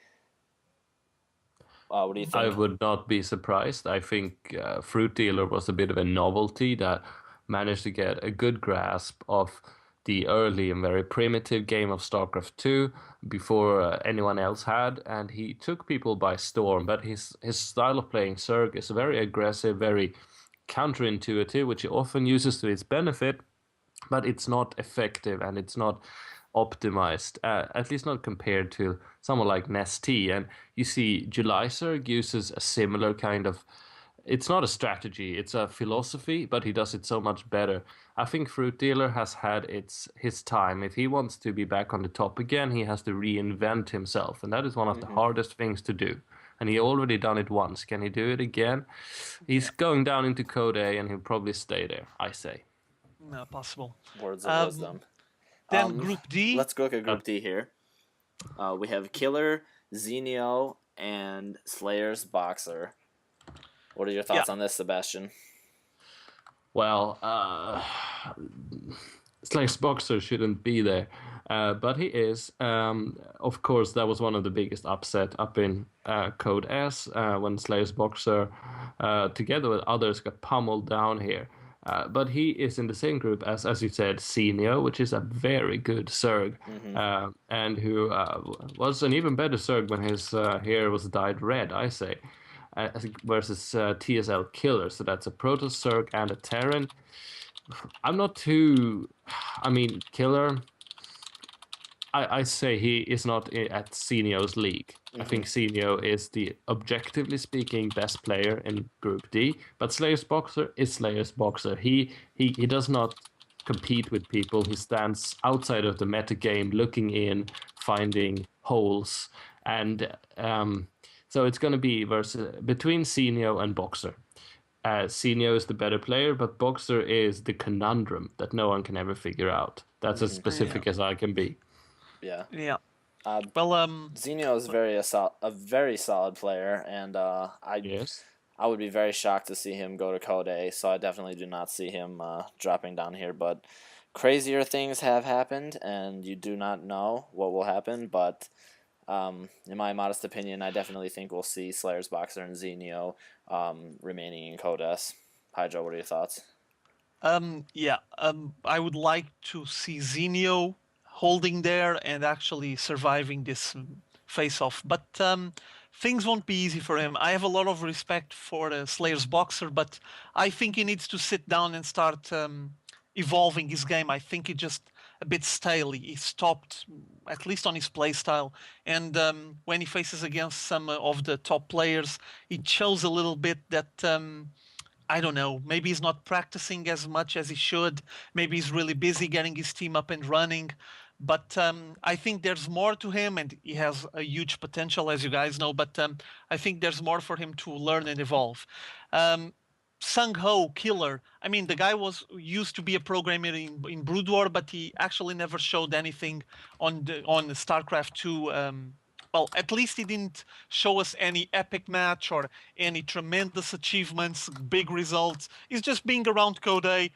B: What do you think?
C: I would not be surprised. I think Fruit Dealer was a bit of a novelty that managed to get a good grasp of the early and very primitive game of StarCraft 2 before anyone else had, and he took people by storm. But his style of playing Zerg is very aggressive, very counterintuitive, which he often uses to his benefit, but it's not effective and it's not optimized, at least not compared to someone like Nestea. And you see July Zerg uses a similar kind of, it's not a strategy, it's a philosophy, but he does it so much better. I think Fruit Dealer has had his time. If he wants to be back on the top again, he has to reinvent himself, and that is one of the hardest things to do. And he already done it once. Can he do it again? He's going down into Code A, and he'll probably stay there, I say.
A: No, possible.
B: Words of wisdom.
A: Then Group D.
B: Let's go look at Group D here. We have Killer, Xenio, and Slayer's Boxer. What are your thoughts on this, Sebastian?
C: Well, Slayer's Boxer shouldn't be there, but he is. Of course, that was one of the biggest upset up in Code S when Slayer's Boxer, together with others, got pummeled down here. But he is in the same group as you said, Xenio, which is a very good Zerg, and who was an even better Zerg when his hair was dyed red, I say, versus TSL Killer. So that's a Proto Zerg and a Terran. I'm not too... I mean, Killer... I say he is not at Xenio's league. I think Xenio is the, objectively speaking, best player in Group D. But Slayer's Boxer is Slayer's Boxer. He does not compete with people. He stands outside of the meta game, looking in, finding holes. And so it's going to be between Xenio and Boxer. Xenio is the better player, but Boxer is the conundrum that no one can ever figure out. That's as specific as I can be.
B: Yeah.
A: Yeah.
B: Well, Xenio is a very solid player, and I would be very shocked to see him go to Code A, so I definitely do not see him dropping down here. But crazier things have happened, and you do not know what will happen. But in my modest opinion, I definitely think we'll see Slayer's Boxer and Xenio remaining in Code S. Hydro, what are your thoughts?
A: I would like to see Xenio holding there and actually surviving this face-off. But things won't be easy for him. I have a lot of respect for Slayer's Boxer, but I think he needs to sit down and start evolving his game. I think he just a bit stale. He stopped, at least on his playstyle. And when he faces against some of the top players, he shows a little bit that... I don't know, maybe he's not practicing as much as he should. Maybe he's really busy getting his team up and running. But I think there's more to him, and he has a huge potential, as you guys know. But I think there's more for him to learn and evolve. Sung Ho, Killer. I mean, the guy used to be a programmer in Brood War, but he actually never showed anything on StarCraft 2. Well, at least he didn't show us any epic match or any tremendous achievements, big results. He's just being around Code A,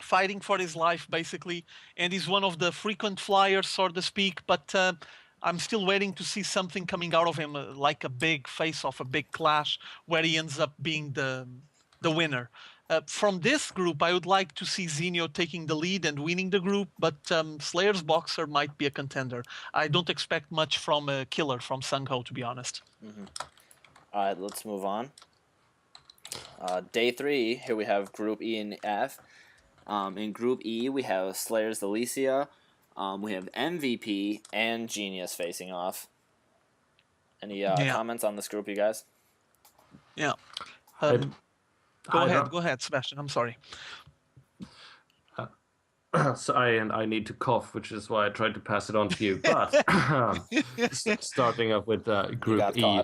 A: fighting for his life, basically. And he's one of the frequent flyers, so to speak. But I'm still waiting to see something coming out of him, like a big face-off, a big clash, where he ends up being the winner. From this group, I would like to see Zinio taking the lead and winning the group, but Slayer's Boxer might be a contender. I don't expect much from Killer, from Sungho, to be honest.
B: All right, let's move on. Day 3, here we have Group E and F. In Group E, we have Slayer's Alicia, we have MVP and Genius facing off. Any comments on this group, you guys?
A: Yeah. Go ahead, Sebastian. I'm sorry.
C: So I need to cough, which is why I tried to pass it on to you. But starting off with Group E,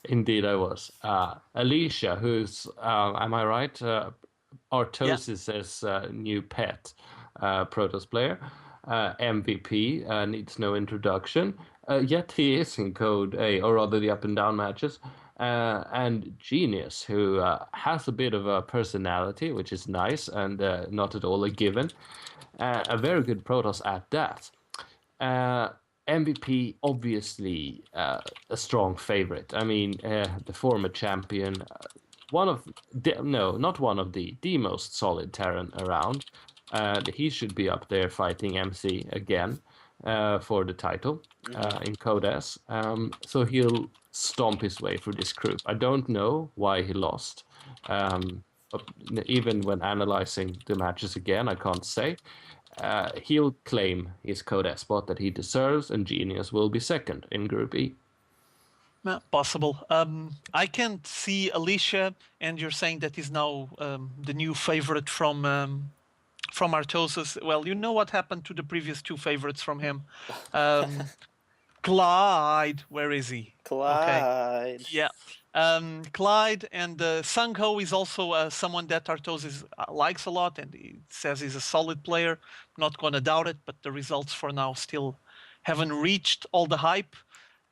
C: indeed I was. Alicia, who's, am I right? Artosis' new pet, Protoss player. MVP needs no introduction, yet he is in Code A, or rather the up and down matches. And Genius, who has a bit of a personality, which is nice and not at all a given. A very good Protoss at that. MVP, obviously a strong favorite. I mean, the former champion, not one of the most solid Terran around. He should be up there fighting MC again for the title in Code S. So he'll stomp his way through this group. I don't know why he lost. Even when analyzing the matches again, I can't say. He'll claim his Code S spot that he deserves, and Genius will be second in Group E.
A: Possible. I can't see Alicia, and you're saying that he's now the new favorite from Artosis. Well, you know what happened to the previous two favorites from him. Clyde, where is he?
B: Clyde.
A: Okay. Yeah. Clyde, and Sungho is also someone that Artosis likes a lot, and he says he's a solid player. Not going to doubt it, but the results for now still haven't reached all the hype.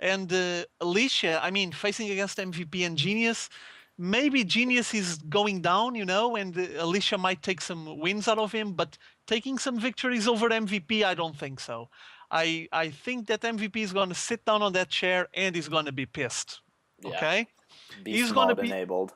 A: And Alicia, I mean, facing against MVP and Genius, maybe Genius is going down, and Alicia might take some wins out of him, but taking some victories over MVP, I don't think so. I think that MVP is going to sit down on that chair and he's going to be pissed.
B: Yeah.
A: Okay?
B: Beast mode enabled.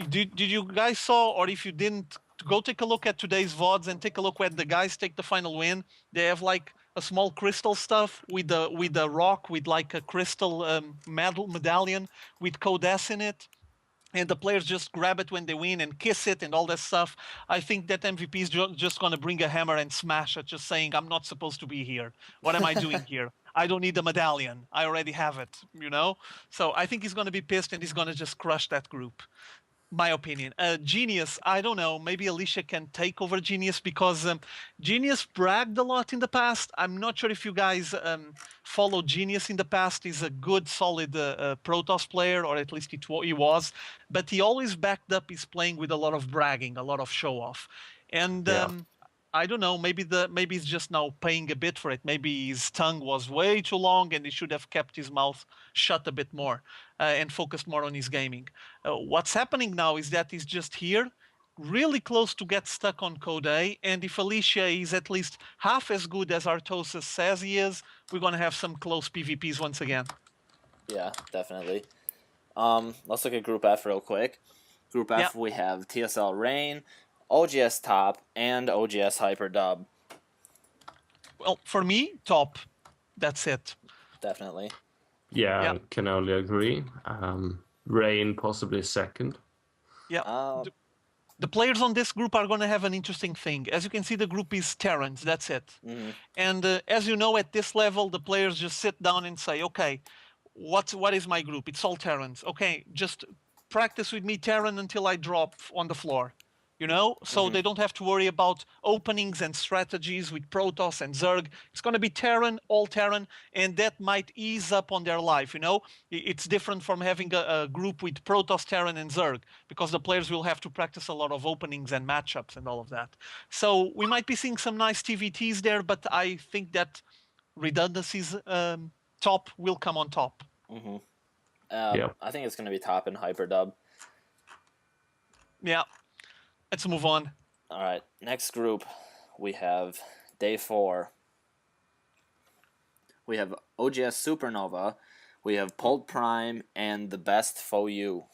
A: Did you guys saw, or if you didn't, go take a look at today's VODs and take a look when the guys take the final win. They have like a small crystal stuff with the rock with like a crystal medallion with Code S in it. And the players just grab it when they win and kiss it and all that stuff. I think that MVP is just going to bring a hammer and smash it, just saying, I'm not supposed to be here. What am I doing here? I don't need the medallion. I already have it, So I think he's going to be pissed and he's going to just crush that group. My opinion. Genius, I don't know. Maybe Alicia can take over Genius because Genius bragged a lot in the past. I'm not sure if you guys followed Genius in the past. He's a good, solid Protoss player, or at least he was. But he always backed up his playing with a lot of bragging, a lot of show off. And I don't know. Maybe he's just now paying a bit for it. Maybe his tongue was way too long, and he should have kept his mouth shut a bit more and focused more on his gaming. What's happening now is that he's just here, really close to get stuck on Code A. And if Alicia is at least half as good as Artosis says he is, we're gonna have some close PvPs once again.
B: Yeah, definitely. Let's look at Group F real quick. Group F, we have TSL Rain, OGS Top, and OGS Hyperdub.
A: Well, for me, top. That's it.
B: Definitely.
C: Yeah, can only agree. Rain possibly second.
A: Yeah. The players on this group are going to have an interesting thing. As you can see, the group is Terrans. That's it.
B: Mm-hmm.
A: And as you know, at this level, the players just sit down and say, okay, what is my group? It's all Terrans. Okay, just practice with me Terran until I drop on the floor. So they don't have to worry about openings and strategies with Protoss and Zerg. It's going to be Terran, all Terran, and that might ease up on their life. It's different from having a group with Protoss, Terran, and Zerg, because the players will have to practice a lot of openings and matchups and all of that. So we might be seeing some nice TVTs there, but I think that redundancies top will come on top.
B: Mm-hmm. I think it's going to be top in Hyperdub.
A: Yeah. Let's move on.
B: All right. Next group, we have Day 4. we have OGS Supernova, we have Pult Prime, and the best Faux U.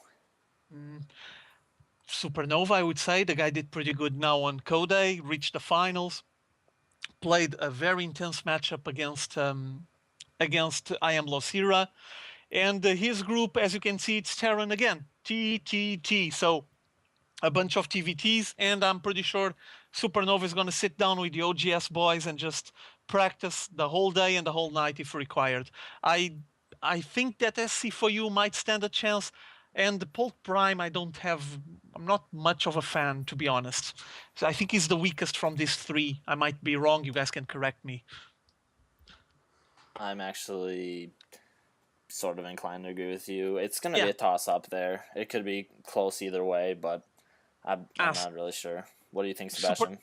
A: Supernova, I would say. The guy did pretty good now on Code A, reached the finals, played a very intense matchup against I Am Losira. And his group, as you can see, it's Terran again. TTT. So a bunch of TVTs, and I'm pretty sure Supernova is going to sit down with the OGS boys and just practice the whole day and the whole night if required. I think that SC4U might stand a chance, and the Pult Prime I'm not much of a fan, to be honest. So I think he's the weakest from these three. I might be wrong, you guys can correct me.
B: I'm actually sort of inclined to agree with you. It's going to be a toss-up there. It could be close either way, but I'm not really sure. What do you think, Sebastian?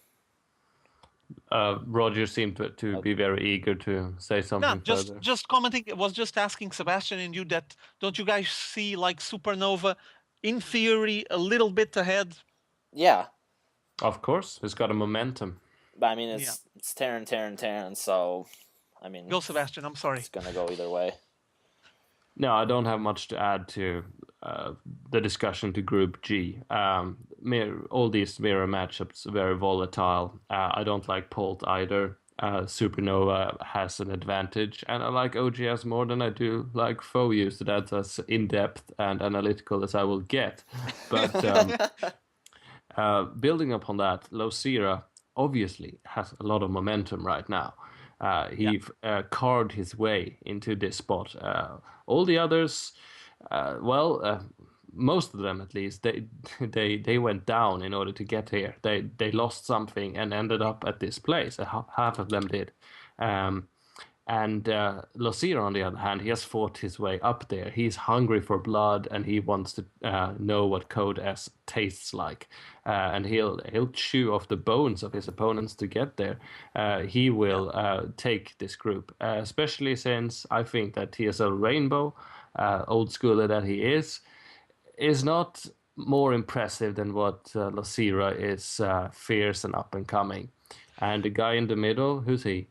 C: Roger seemed to be very eager to say something further.
A: Just commenting. It was just asking Sebastian and you that don't you guys see like Supernova, in theory, a little bit ahead?
B: Yeah.
C: Of course, it's got a momentum.
B: But I mean, it's Terran. So, I mean,
A: go Sebastian. I'm sorry.
B: It's gonna go either way.
C: No, I don't have much to add to the discussion to Group G. All these mirror matchups are very volatile. I don't like Pult either. Supernova has an advantage, and I like OGS more than I do like Faux U, so that's as in-depth and analytical as I will get. But building upon that, Losira obviously has a lot of momentum right now. He carved his way into this spot. All the others, most of them at least, they went down in order to get here. They lost something and ended up at this place. Half of them did. And Losira, on the other hand, he has fought his way up there. He's hungry for blood, and he wants to know what Code S tastes like. And he'll chew off the bones of his opponents to get there. He will take this group, especially since I think that TSL Rainbow, old schooler that he is not more impressive than what Losira is, fierce and up and coming. And the guy in the middle, who's he?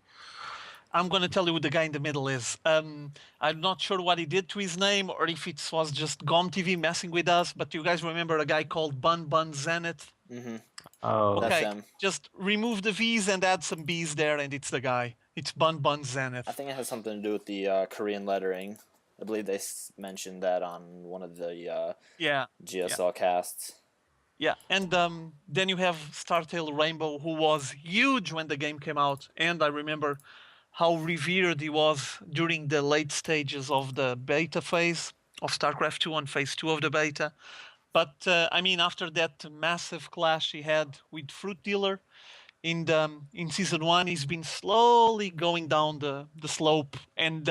A: I'm going to tell you who the guy in the middle is. I'm not sure what he did to his name or if it was just GOM TV messing with us, but you guys remember a guy called Bun Zenith?
B: Mm-hmm.
C: Oh,
A: okay.
B: That's him.
A: Just remove the V's and add some B's there, and it's the guy. It's Bun Zenith.
B: I think it has something to do with the Korean lettering. I believe they mentioned that on one of the GSL casts.
A: Yeah, and then you have StarTale Rainbow, who was huge when the game came out, and I remember how revered he was during the late stages of the beta phase of StarCraft 2 on phase 2 of the beta. But, I mean, after that massive clash he had with Fruit Dealer in Season 1, he's been slowly going down the slope, and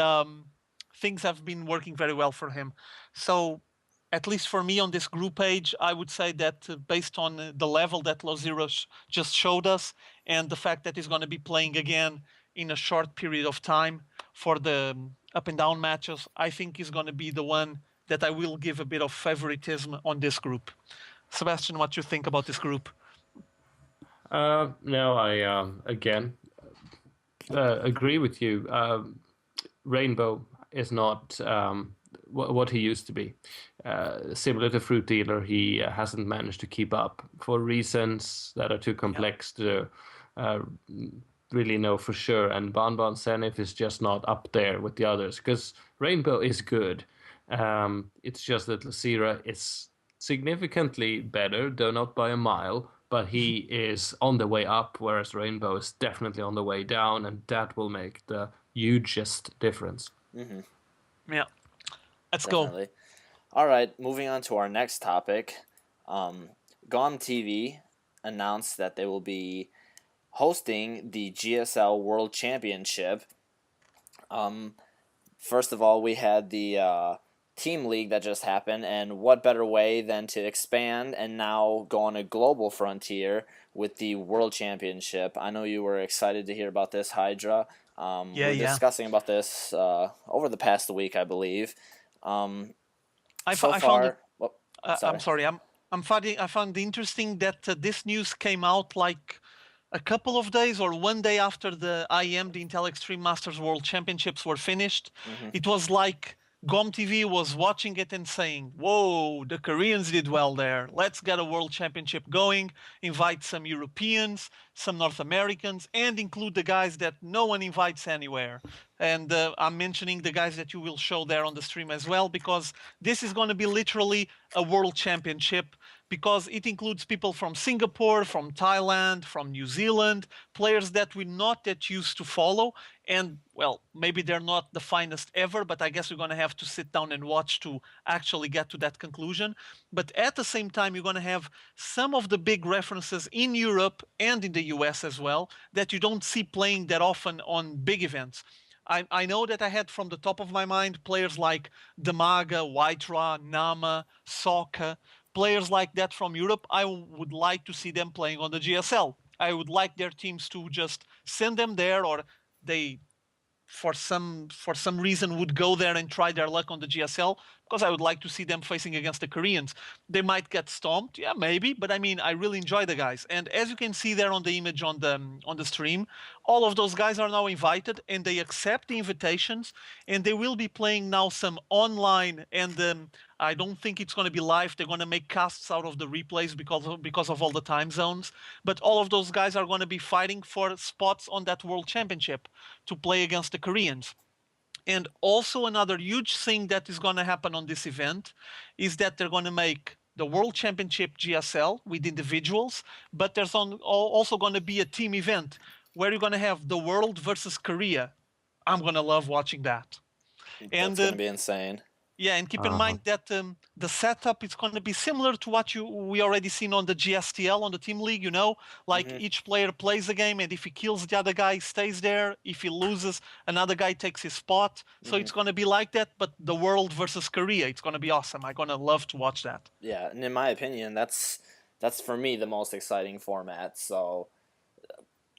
A: things have been working very well for him. So, at least for me on this group page, I would say that based on the level that Losira just showed us, and the fact that he's going to be playing again in a short period of time for the up and down matches, I think he's going to be the one that I will give a bit of favoritism on this group. Sebastian, what do you think about this group?
C: No, I again agree with you. Rainbow is not what he used to be. Similar to Fruit Dealer, he hasn't managed to keep up for reasons that are too complex to really know for sure. And Bon Zenith is just not up there with the others, because Rainbow is good. It's just that Losira is significantly better, though not by a mile, but he is on the way up, whereas Rainbow is definitely on the way down, and that will make the hugest difference.
B: Mm-hmm.
A: Yeah. Let's
B: go. All right, moving on to our next topic. GOM TV announced that they will be hosting the GSL World Championship. First of all, we had the Team League that just happened, and what better way than to expand and now go on a global frontier with the World Championship. I know you were excited to hear about this, Hydra. We were discussing about this over the past week, I believe. I found
A: it interesting that this news came out like a couple of days or one day after the IM, the Intel Extreme Masters World Championships were finished. It was like GOM TV was watching it and saying, whoa, the Koreans did well there. Let's get a world championship going, invite some Europeans, some North Americans, and include the guys that no one invites anywhere. And I'm mentioning the guys that you will show there on the stream as well, because this is going to be literally a world championship, because it includes people from Singapore, from Thailand, from New Zealand, players that we're not that used to follow. And, well, maybe they're not the finest ever, but I guess we're going to have to sit down and watch to actually get to that conclusion. But at the same time, you're going to have some of the big references in Europe and in the US as well that you don't see playing that often on big events. I know that I had from the top of my mind players like Damaga, Whitera, Nama, Sokka, players like that from Europe. I would like to see them playing on the GSL. I would like their teams to just send them there, or they for some reason would go there and try their luck on the GSL, because I would like to see them facing against the Koreans. They might get stomped, yeah, maybe, but I mean, I really enjoy the guys. And as you can see there on the image on the stream, all of those guys are now invited and they accept the invitations, and they will be playing now some online, and I don't think it's going to be live. They're going to make casts out of the replays because of all the time zones. But all of those guys are going to be fighting for spots on that World Championship to play against the Koreans. And also another huge thing that is going to happen on this event is that they're going to make the World Championship GSL with individuals, but there's also going to be a team event where you're going to have the world versus Korea. I'm going to love watching that.
B: That's going to be insane.
A: Yeah, and keep in mind that the setup is going to be similar to what we already seen on the GSTL, on the team league, like each player plays the game, and if he kills the other guy, stays there. If he loses, another guy takes his spot. So it's going to be like that, but the world versus Korea, it's going to be awesome. I'm going to love to watch that.
B: Yeah, and in my opinion, that's for me the most exciting format. So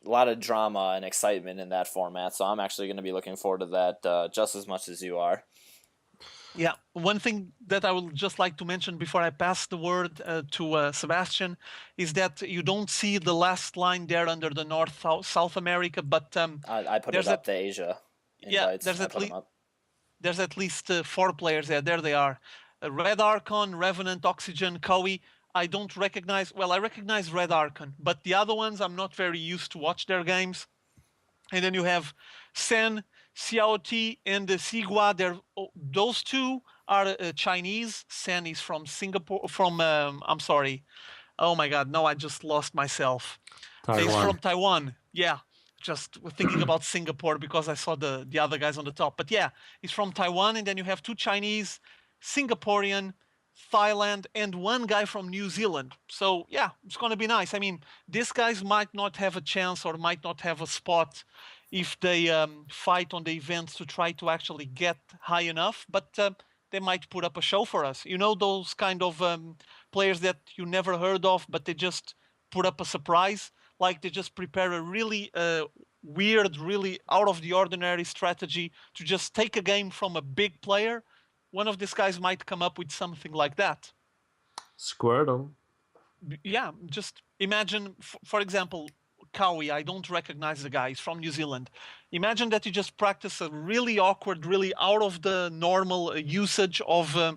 B: a lot of drama and excitement in that format. So I'm actually going to be looking forward to that just as much as you are.
A: Yeah, one thing that I would just like to mention before I pass the word to Sebastian is that you don't see the last line there under the North South America, but
B: I put it up, the Asia invites.
A: Yeah, there's at least 4 players there. There they are. Red Archon, Revenant, Oxygen, Koei. I don't recognize, well, I recognize Red Archon, but the other ones I'm not very used to watch their games. And then you have Sen, Xiaoti, and Sigua. Those two are Chinese. Sen is from Singapore, I'm sorry. Oh my God, no, I just lost myself.
C: Taiwan.
A: He's from Taiwan. Yeah, just thinking about Singapore because I saw the other guys on the top. But yeah, he's from Taiwan, and then you have 2 Chinese, Singaporean, Thailand, and 1 guy from New Zealand. So yeah, it's going to be nice. I mean, these guys might not have a chance or might not have a spot if they fight on the events to try to actually get high enough, but they might put up a show for us. You know, those kind of players that you never heard of, but they just put up a surprise, like they just prepare a really weird, really out of the ordinary strategy to just take a game from a big player. One of these guys might come up with something like that.
C: Squirtle.
A: Yeah, just imagine, for example, Cowie. I don't recognize the guy. He's from New Zealand. Imagine that you just practice a really awkward, really out of the normal usage of a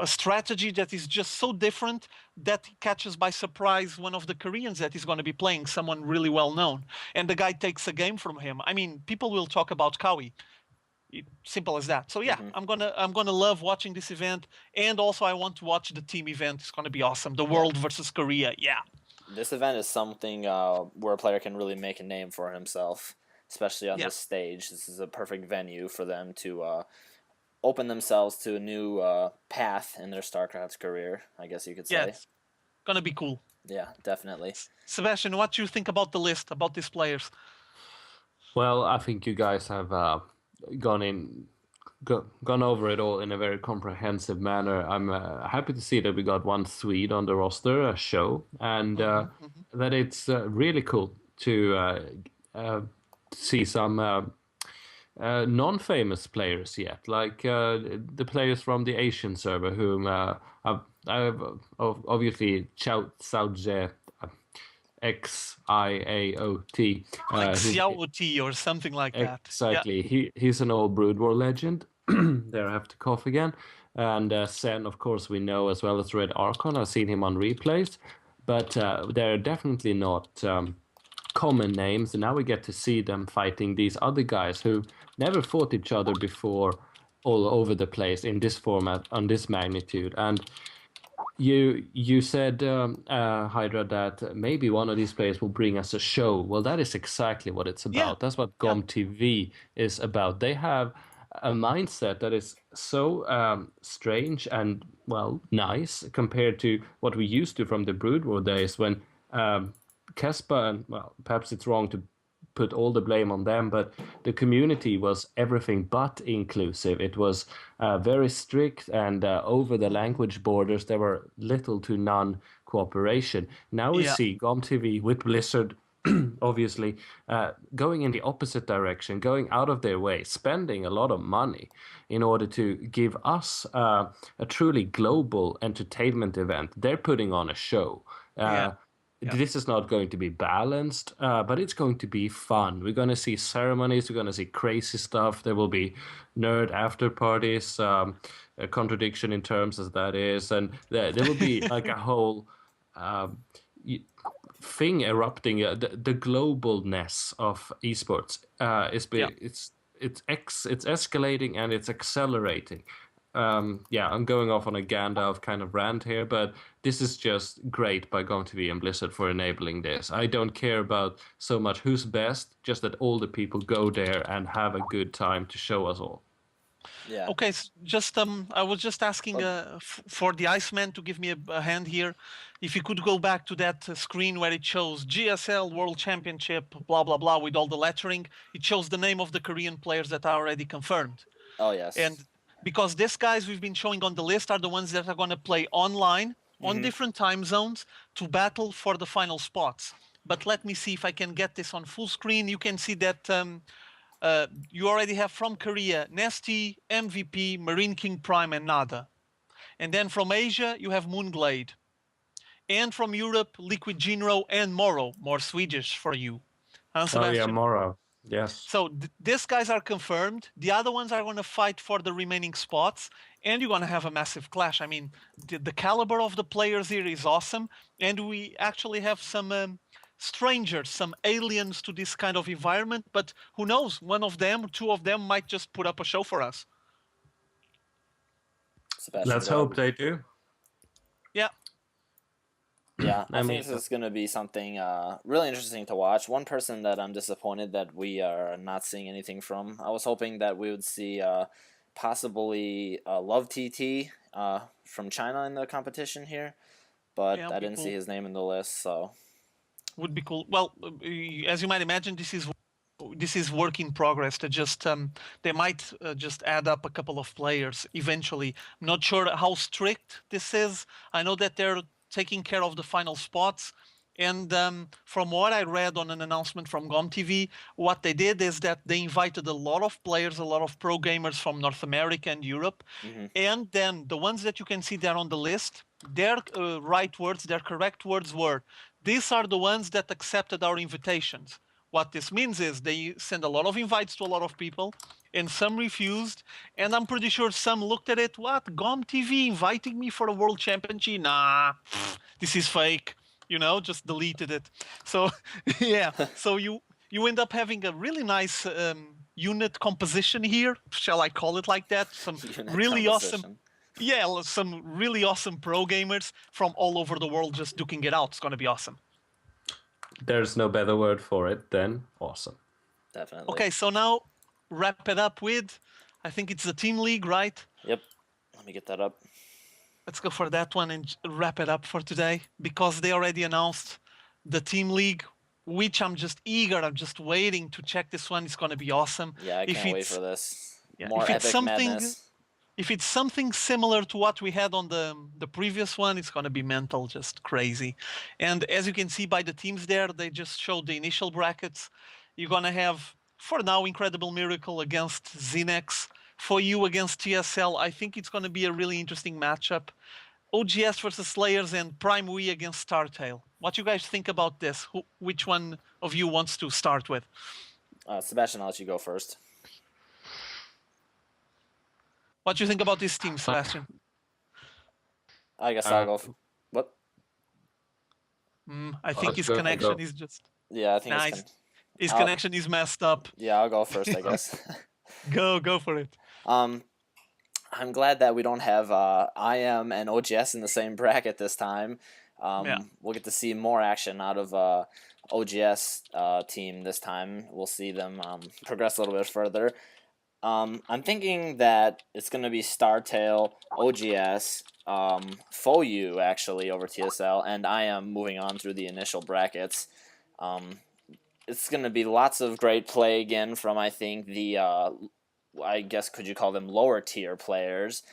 A: strategy that is just so different that he catches by surprise one of the Koreans that he's going to be playing, someone really well known, and the guy takes a game from him. I mean, people will talk about Cowie. Simple as that. So yeah, I'm gonna love watching this event, and also I want to watch the team event. It's gonna be awesome. The world versus Korea. Yeah.
B: This event is something where a player can really make a name for himself, especially on this stage. This is a perfect venue for them to open themselves to a new path in their StarCraft career, I guess you could say.
A: Yeah, it's gonna be cool.
B: Yeah, definitely.
A: Sebastian, what do you think about the list, about these players?
C: Well, I think you guys have gone over it all in a very comprehensive manner. I'm happy to see that we got 1 Swede on the roster, a show, and that it's really cool to see some non-famous players yet, like the players from the Asian server, whom I've obviously Chao Zhe, Xiaot.
A: Like Xiaoti or something like that.
C: Exactly. Yeah. He's an old Brood War legend. There I have to cough again. And Sen, of course, we know as well as Red Archon. I've seen him on replays. But they're definitely not common names. And now we get to see them fighting these other guys who never fought each other before all over the place in this format, on this magnitude. And you said, Hydra, that maybe one of these players will bring us a show. Well, that is exactly what it's about.
A: Yeah.
C: That's what GOM TV is about. They have a mindset that is so strange and, well, nice compared to what we used to from the Brood War days when Kespa, and, well, perhaps it's wrong to put all the blame on them, but the community was everything but inclusive. It was very strict, and over the language borders, there were little to none cooperation. Now we see GOM TV with Blizzard, obviously, going in the opposite direction, going out of their way, spending a lot of money in order to give us a truly global entertainment event. They're putting on a show. This is not going to be balanced, but it's going to be fun. We're going to see ceremonies. We're going to see crazy stuff. There will be nerd after parties, a contradiction in terms as that is. And there will be like a whole thing erupting. The globalness of esports it's escalating and it's accelerating. I'm going off on a Gandalf kind of rant here, but this is just great by GOM TV and Blizzard for enabling this. I don't care about so much who's best, just that all the people go there and have a good time to show us all.
B: Yeah.
A: Okay, so just I was just asking for the Iceman to give me a hand here. If you could go back to that screen where it shows GSL World Championship, blah, blah, blah, with all the lettering, it shows the name of the Korean players that are already confirmed.
B: Oh, yes.
A: And because these guys we've been showing on the list are the ones that are going to play online on different time zones to battle for the final spots. But let me see if I can get this on full screen. You can see that you already have from Korea, Nesty, MVP, Marine King Prime, and Nada. And then from Asia, you have Moonglade. And from Europe, Liquid Jinro and Moro, more Swedish for you.
C: Oh yeah, Moro. Yes.
A: So these guys are confirmed. The other ones are going to fight for the remaining spots, and you're going to have a massive clash. I mean, the caliber of the players here is awesome, and we actually have some strangers, some aliens to this kind of environment, but who knows, one of them, two of them might just put up a show for us.
C: Let's hope they do.
A: Yeah.
B: Yeah, I think this is going to be something really interesting to watch. One person that I'm disappointed that we are not seeing anything from. I was hoping that we would see possibly Love TT from China in the competition here, but I didn't see his name in the list, so...
A: Would be cool. Well, as you might imagine, this is work in progress. They might just add up a couple of players eventually. I'm not sure how strict this is. I know that they're taking care of the final spots. And from what I read on an announcement from GOM TV, what they did is that they invited a lot of players, a lot of pro gamers from North America and Europe. And then the ones that you can see there on the list, their correct words were, these are the ones that accepted our invitations. What this means is they send a lot of invites to a lot of people, and some refused. And I'm pretty sure some looked at it, what, GOM TV inviting me for a World Championship? Nah, this is fake. You know, just deleted it. So, yeah. So you end up having a really nice unit composition here. Shall I call it like that? Some really awesome... Yeah, some really awesome pro gamers from all over the world just duking it out. It's going to be awesome.
C: There's no better word for it than awesome.
B: Definitely.
A: Okay, so now wrap it up with, I think it's the Team League, right?
B: Yep. Let me get that up.
A: Let's go for that one and wrap it up for today, because they already announced the Team League, which I'm just eager. I'm just waiting to check this one. It's going to be awesome.
B: Yeah, I can't wait for this.
A: Yeah,
B: more epic madness.
A: If it's something similar to what we had on the previous one, it's going to be mental, just crazy. And as you can see by the teams there, they just showed the initial brackets. You're going to have, for now, Incredible Miracle against Xenex. For you against TSL, I think it's going to be a really interesting matchup. OGS versus Slayers and Prime Wii against StarTale. What you guys think about this? Which one of you wants to start with?
B: Sebastian, I'll let you go first.
A: What do you think about this team, Sebastian?
B: I guess I'll go. What?
A: I think his connection is just...
B: Yeah, I think
A: his connection is messed up.
B: Yeah, I'll go first, I guess.
A: Go for it.
B: I'm glad that we don't have IM and OGS in the same bracket this time. We'll get to see more action out of OGS team this time. We'll see them progress a little bit further. I'm thinking that it's going to be Startail, OGS, FOU actually over TSL, and I am moving on through the initial brackets. It's going to be lots of great play again from, I think, the, I guess, could you call them lower tier players?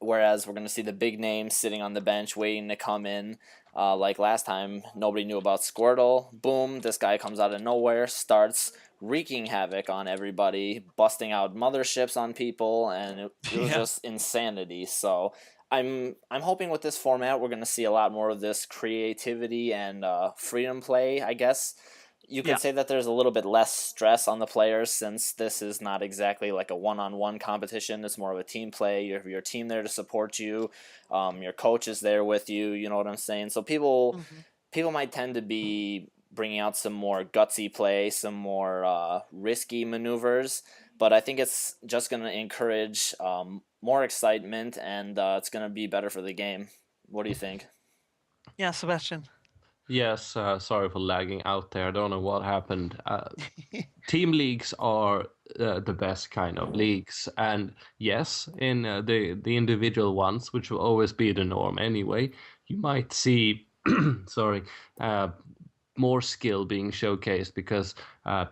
B: Whereas we're going to see the big names sitting on the bench waiting to come in. Like last time, nobody knew about Squirtle. Boom, this guy comes out of nowhere, starts wreaking havoc on everybody, busting out motherships on people, and it was just insanity. So I'm hoping with this format we're going to see a lot more of this creativity and freedom play, I guess. You could say that there's a little bit less stress on the players since this is not exactly like a one-on-one competition. It's more of a team play. You have your team there to support you. Your coach is there with you. You know what I'm saying? So people might tend to be bringing out some more gutsy play, some more risky maneuvers. But I think it's just going to encourage more excitement, and it's going to be better for the game. What do you think?
A: Yeah, Sebastian.
C: Yes, sorry for lagging out there. I don't know what happened. Team leagues are the best kind of leagues. And yes, in the individual ones, which will always be the norm anyway, you might see, more skill being showcased because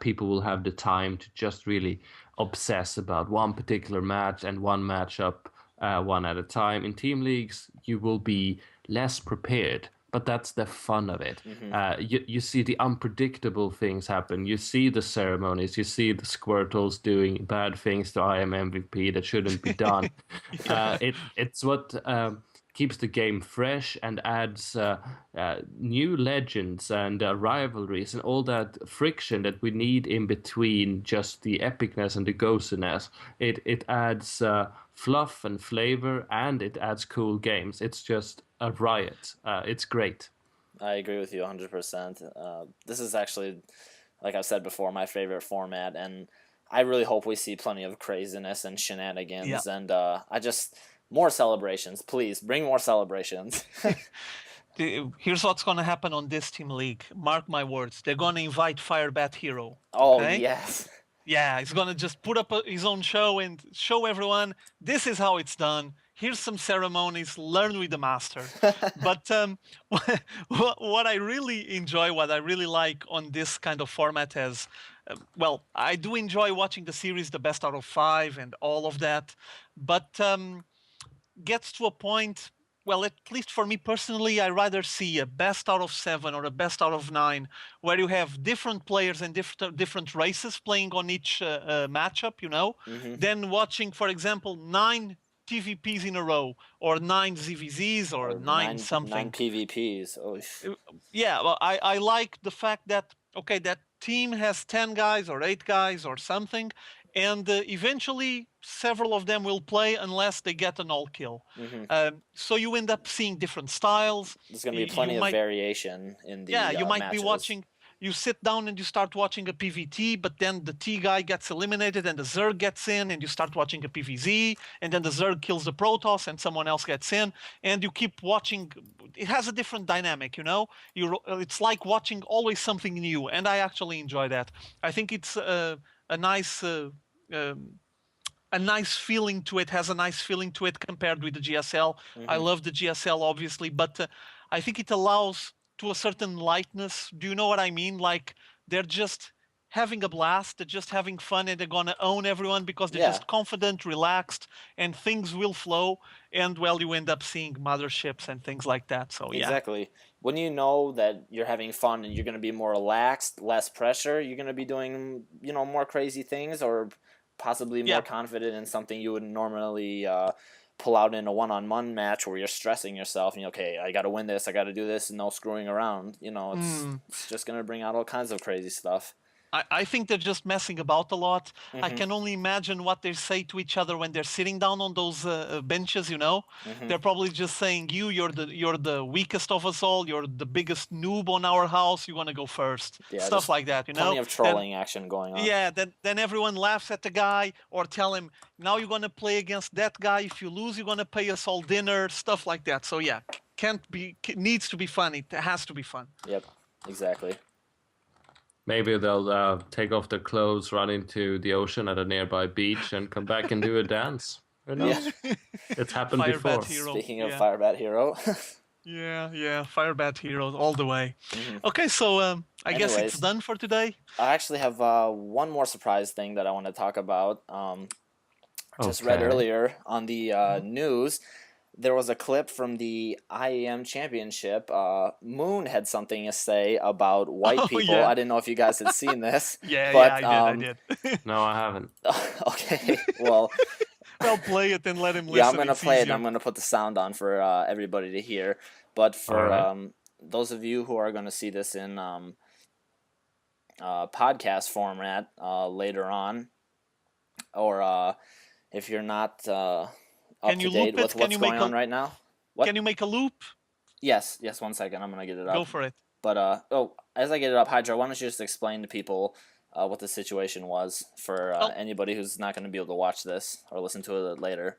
C: people will have the time to just really obsess about one particular match and one matchup one at a time. In team leagues, you will be less prepared. But that's the fun of it. You see the unpredictable things happen. You see the ceremonies. You see the Squirtles doing bad things to IM MVP that shouldn't be done. It's what keeps the game fresh and adds new legends and rivalries and all that friction that we need in between just the epicness and the ghostiness. It adds fluff and flavor, and it adds cool games. It's just a riot. It's great.
B: I agree with you 100%. This is actually, like I've said before, my favorite format, and I really hope we see plenty of craziness and shenanigans, and more celebrations. Please, bring more celebrations.
A: Here's what's going to happen on this team league. Mark my words. They're going to invite Firebat Hero.
B: Oh, yes.
A: Yeah, he's going to just put up his own show and show everyone, this is how it's done. Here's some ceremonies, learn with the master. But what I really enjoy, what I really like on this kind of format is, I do enjoy watching the series, the best out of 5 and all of that. But gets to a point, at least for me personally, I rather see a best out of 7 or a best out of 9, where you have different players and different races playing on each matchup, than watching, for example, 9 TVPs in a row, or 9 ZVZs, or 9 something.
B: 9 PvPs. Oh.
A: Yeah, I like the fact that, that team has 10 guys or 8 guys or something, and eventually several of them will play unless they get an all kill. So you end up seeing different styles.
B: There's going to be plenty of variation in the
A: you might
B: matches.
A: be watching. You sit down and you start watching a PVT, but then the T guy gets eliminated and the Zerg gets in, and you start watching a PVZ, and then the Zerg kills the Protoss and someone else gets in, and you keep watching. It has a different dynamic, It's like watching always something new, and I actually enjoy that. I think it's a nice feeling to it, has a nice feeling to it compared with the GSL. I love the GSL, obviously, but I think it allows to a certain lightness. Do you know what I mean? Like, they're just having a blast, they're just having fun, and they're gonna own everyone because they're just confident, relaxed, and things will flow. And you end up seeing motherships and things like that. So
B: exactly. When you know that you're having fun and you're gonna be more relaxed, less pressure, you're gonna be doing, more crazy things, or possibly more confident in something you would normally pull out in a one-on-one match where you're stressing yourself and okay, I got to win this, I got to do this, and no screwing around. It's just gonna bring out all kinds of crazy stuff.
A: I think they're just messing about a lot. I can only imagine what they say to each other when they're sitting down on those benches. They're probably just saying, you're the weakest of us all. You're the biggest noob on our house. You want to go first.
B: Yeah,
A: Stuff like that.
B: Plenty of trolling action going on.
A: Yeah. Then everyone laughs at the guy or tell him, now you're going to play against that guy. If you lose, you're going to pay us all dinner. Stuff like that. So yeah, needs to be fun. It has to be fun.
B: Yep. Exactly.
C: Maybe they'll take off their clothes, run into the ocean at a nearby beach, and come back and do a dance. Who knows?
B: Yeah.
C: It's happened before.
B: Speaking of Firebat Hero.
A: Yeah, Firebat Heroes all the way. Okay, so I guess it's done for today.
B: I actually have one more surprise thing that I want to talk about. Just read earlier on the news. There was a clip from the IEM Championship. Moon had something to say about white people.
A: Yeah.
B: I didn't know if you guys had seen this.
A: I did.
C: No, I haven't.
B: Okay, well...
A: I'll play it and let him listen.
B: Yeah, I'm going to play it and I'm going to put the sound on for everybody to hear. But for those of you who are going to see this in podcast format later on, or if you're not... up to date with what's going on right now. What?
A: Can you make a loop?
B: Yes, 1 second. I'm going to get it up.
A: Go for it.
B: But, as I get it up, Hydra, why don't you just explain to people what the situation was for anybody who's not going to be able to watch this or listen to it later.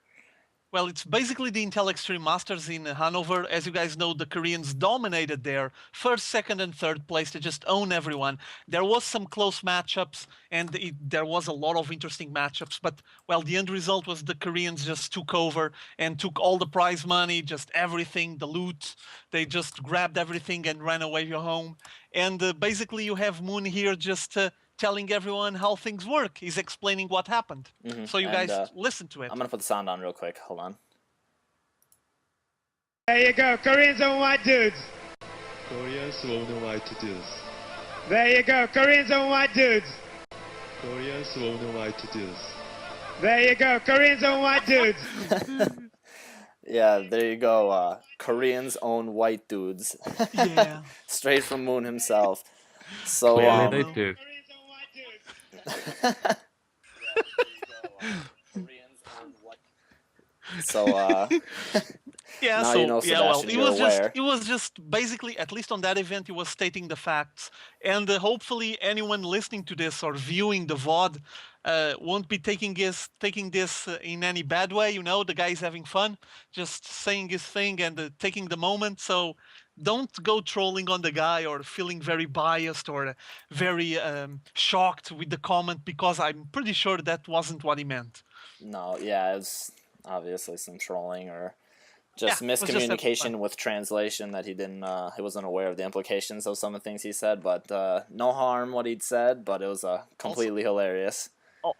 A: Well, it's basically the Intel Extreme Masters in Hanover. As you guys know, the Koreans dominated there. First, second, and third place. They just own everyone. There was some close matchups, and there was a lot of interesting matchups. But, well, the end result was the Koreans just took over and took all the prize money, just everything, the loot. They just grabbed everything and ran away home. And basically, you have Moon here just... telling everyone how things work. He's explaining what happened. So you guys listen to it.
B: I'm going to put the sound on real quick. Hold on.
D: There you go. Koreans and white dudes.
E: Koreans own white dudes.
D: There you go. Koreans and white dudes.
E: Koreans own white dudes.
D: There you go. Koreans and white dudes.
B: Yeah, there you go. Koreans own white dudes.
A: Yeah.
B: Straight from Moon himself. So,
C: clearly they do.
B: So
A: yeah,
B: now
A: so
B: you know, Sebastian,
A: it was just basically, at least on that event, he was stating the facts, and hopefully anyone listening to this or viewing the VOD won't be taking this in any bad way. The guy's having fun, just saying his thing and taking the moment. So don't go trolling on the guy or feeling very biased or very shocked with the comment, because I'm pretty sure that wasn't what he meant.
B: No, yeah, it's obviously some trolling or just miscommunication with translation that he wasn't aware of the implications of some of the things he said, but no harm what he'd said, but it was completely hilarious.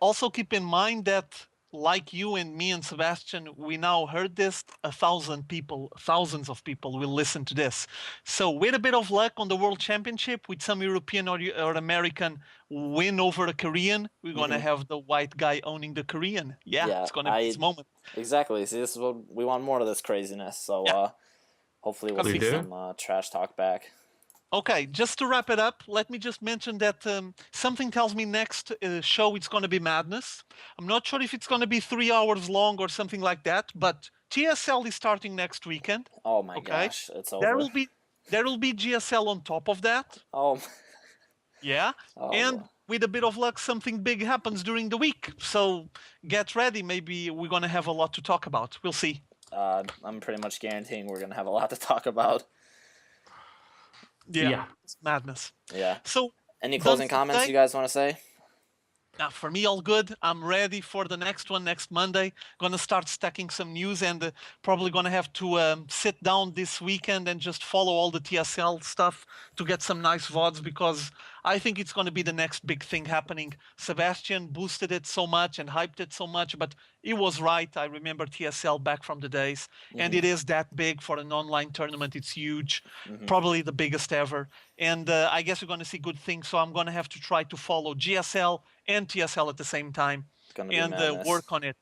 A: Also keep in mind that, like you and me and Sebastian, we now heard this, thousands of people will listen to this. So with a bit of luck on the World Championship, with some European or American win over a Korean, we're going to have the white guy owning the Korean. Yeah, it's going to be this moment.
B: Exactly. See, this is what we want, more of this craziness. So hopefully we'll see some trash talk back.
A: Okay, just to wrap it up, let me just mention that something tells me next show it's going to be madness. I'm not sure if it's going to be 3 hours long or something like that, but TSL is starting next weekend.
B: Oh my gosh, it's over.
A: There will be GSL on top of that.
B: Oh.
A: Yeah, and with a bit of luck, something big happens during the week. So get ready. Maybe we're going to have a lot to talk about. We'll see.
B: I'm pretty much guaranteeing we're going to have a lot to talk about.
A: Yeah, it's madness.
B: Yeah.
A: So,
B: any closing comments you guys want to say?
A: For me, all good. I'm ready for the next one next Monday. Going to start stacking some news and probably going to have to sit down this weekend and just follow all the TSL stuff to get some nice VODs, because I think it's going to be the next big thing happening. Sebastian boosted it so much and hyped it so much, but he was right. I remember TSL back from the days, and it is that big for an online tournament. It's huge, probably the biggest ever. And I guess we're going to see good things, so I'm going to have to try to follow GSL and TSL at the same time and work on it.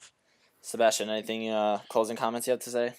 B: Sebastian, anything closing comments you have to say?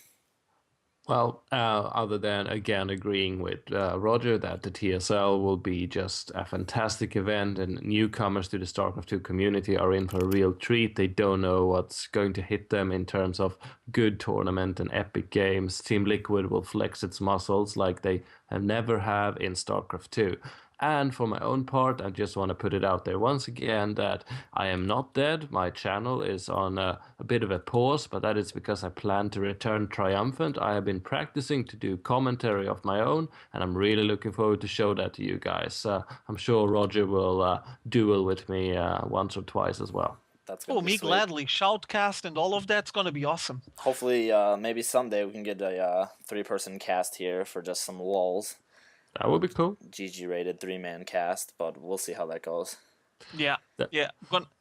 C: Well, other than again agreeing with Roger that the TSL will be just a fantastic event and newcomers to the StarCraft 2 community are in for a real treat. They don't know what's going to hit them in terms of good tournament and epic games. Team Liquid will flex its muscles like they have never have in StarCraft 2. And for my own part, I just want to put it out there once again that I am not dead. My channel is on a bit of a pause, but that is because I plan to return triumphant. I have been practicing to do commentary of my own, and I'm really looking forward to show that to you guys. I'm sure Roger will duel with me once or twice as well.
B: That's gonna be
A: me
B: sweet.
A: gladly. Shoutcast and all of that's gonna be awesome.
B: Hopefully, maybe someday we can get a 3-person cast here for just some lulz.
C: That would be cool.
B: GG-rated 3-man cast, but we'll see how that goes.
A: Yeah.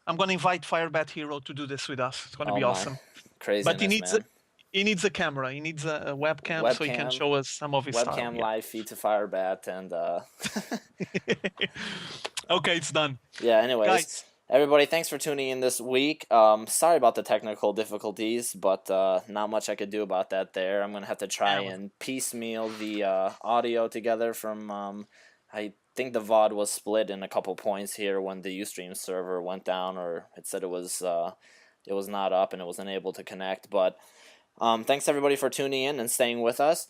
A: I'm gonna invite Firebat Hero to do this with us. It's gonna be awesome.
B: Craziness,
A: but he needs
B: man.
A: he needs a camera. He needs a webcam so he can show us some of his
B: webcam
A: style.
B: live feed to Firebat and
A: Okay, it's done.
B: Yeah, anyways.
A: Guys.
B: Everybody, thanks for tuning in this week. Sorry about the technical difficulties, but not much I could do about that there. I'm going to have to try and piecemeal the audio together from, I think the VOD was split in a couple points here when the UStream server went down, or it said it was not up and it wasn't able to connect. But thanks everybody for tuning in and staying with us.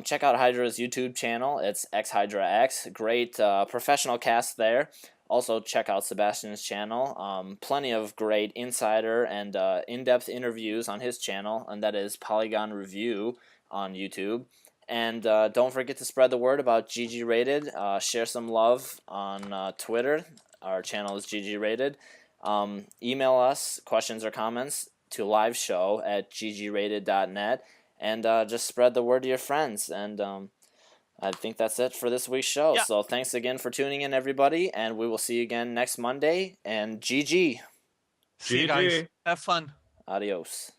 B: Check out Hydra's YouTube channel. It's XHydraX. Great professional cast there. Also, check out Sebastian's channel. Plenty of great insider and in-depth interviews on his channel, and that is Polygon Review on YouTube. And don't forget to spread the word about GG-rated. Share some love on Twitter. Our channel is GG-rated. Email us questions or comments to liveshow@ggrated.net, and just spread the word to your friends. And I think that's it for this week's show.
A: Yeah.
B: So thanks again for tuning in, everybody, and we will see you again next Monday. And GG.
A: See you guys. Have fun.
B: Adios.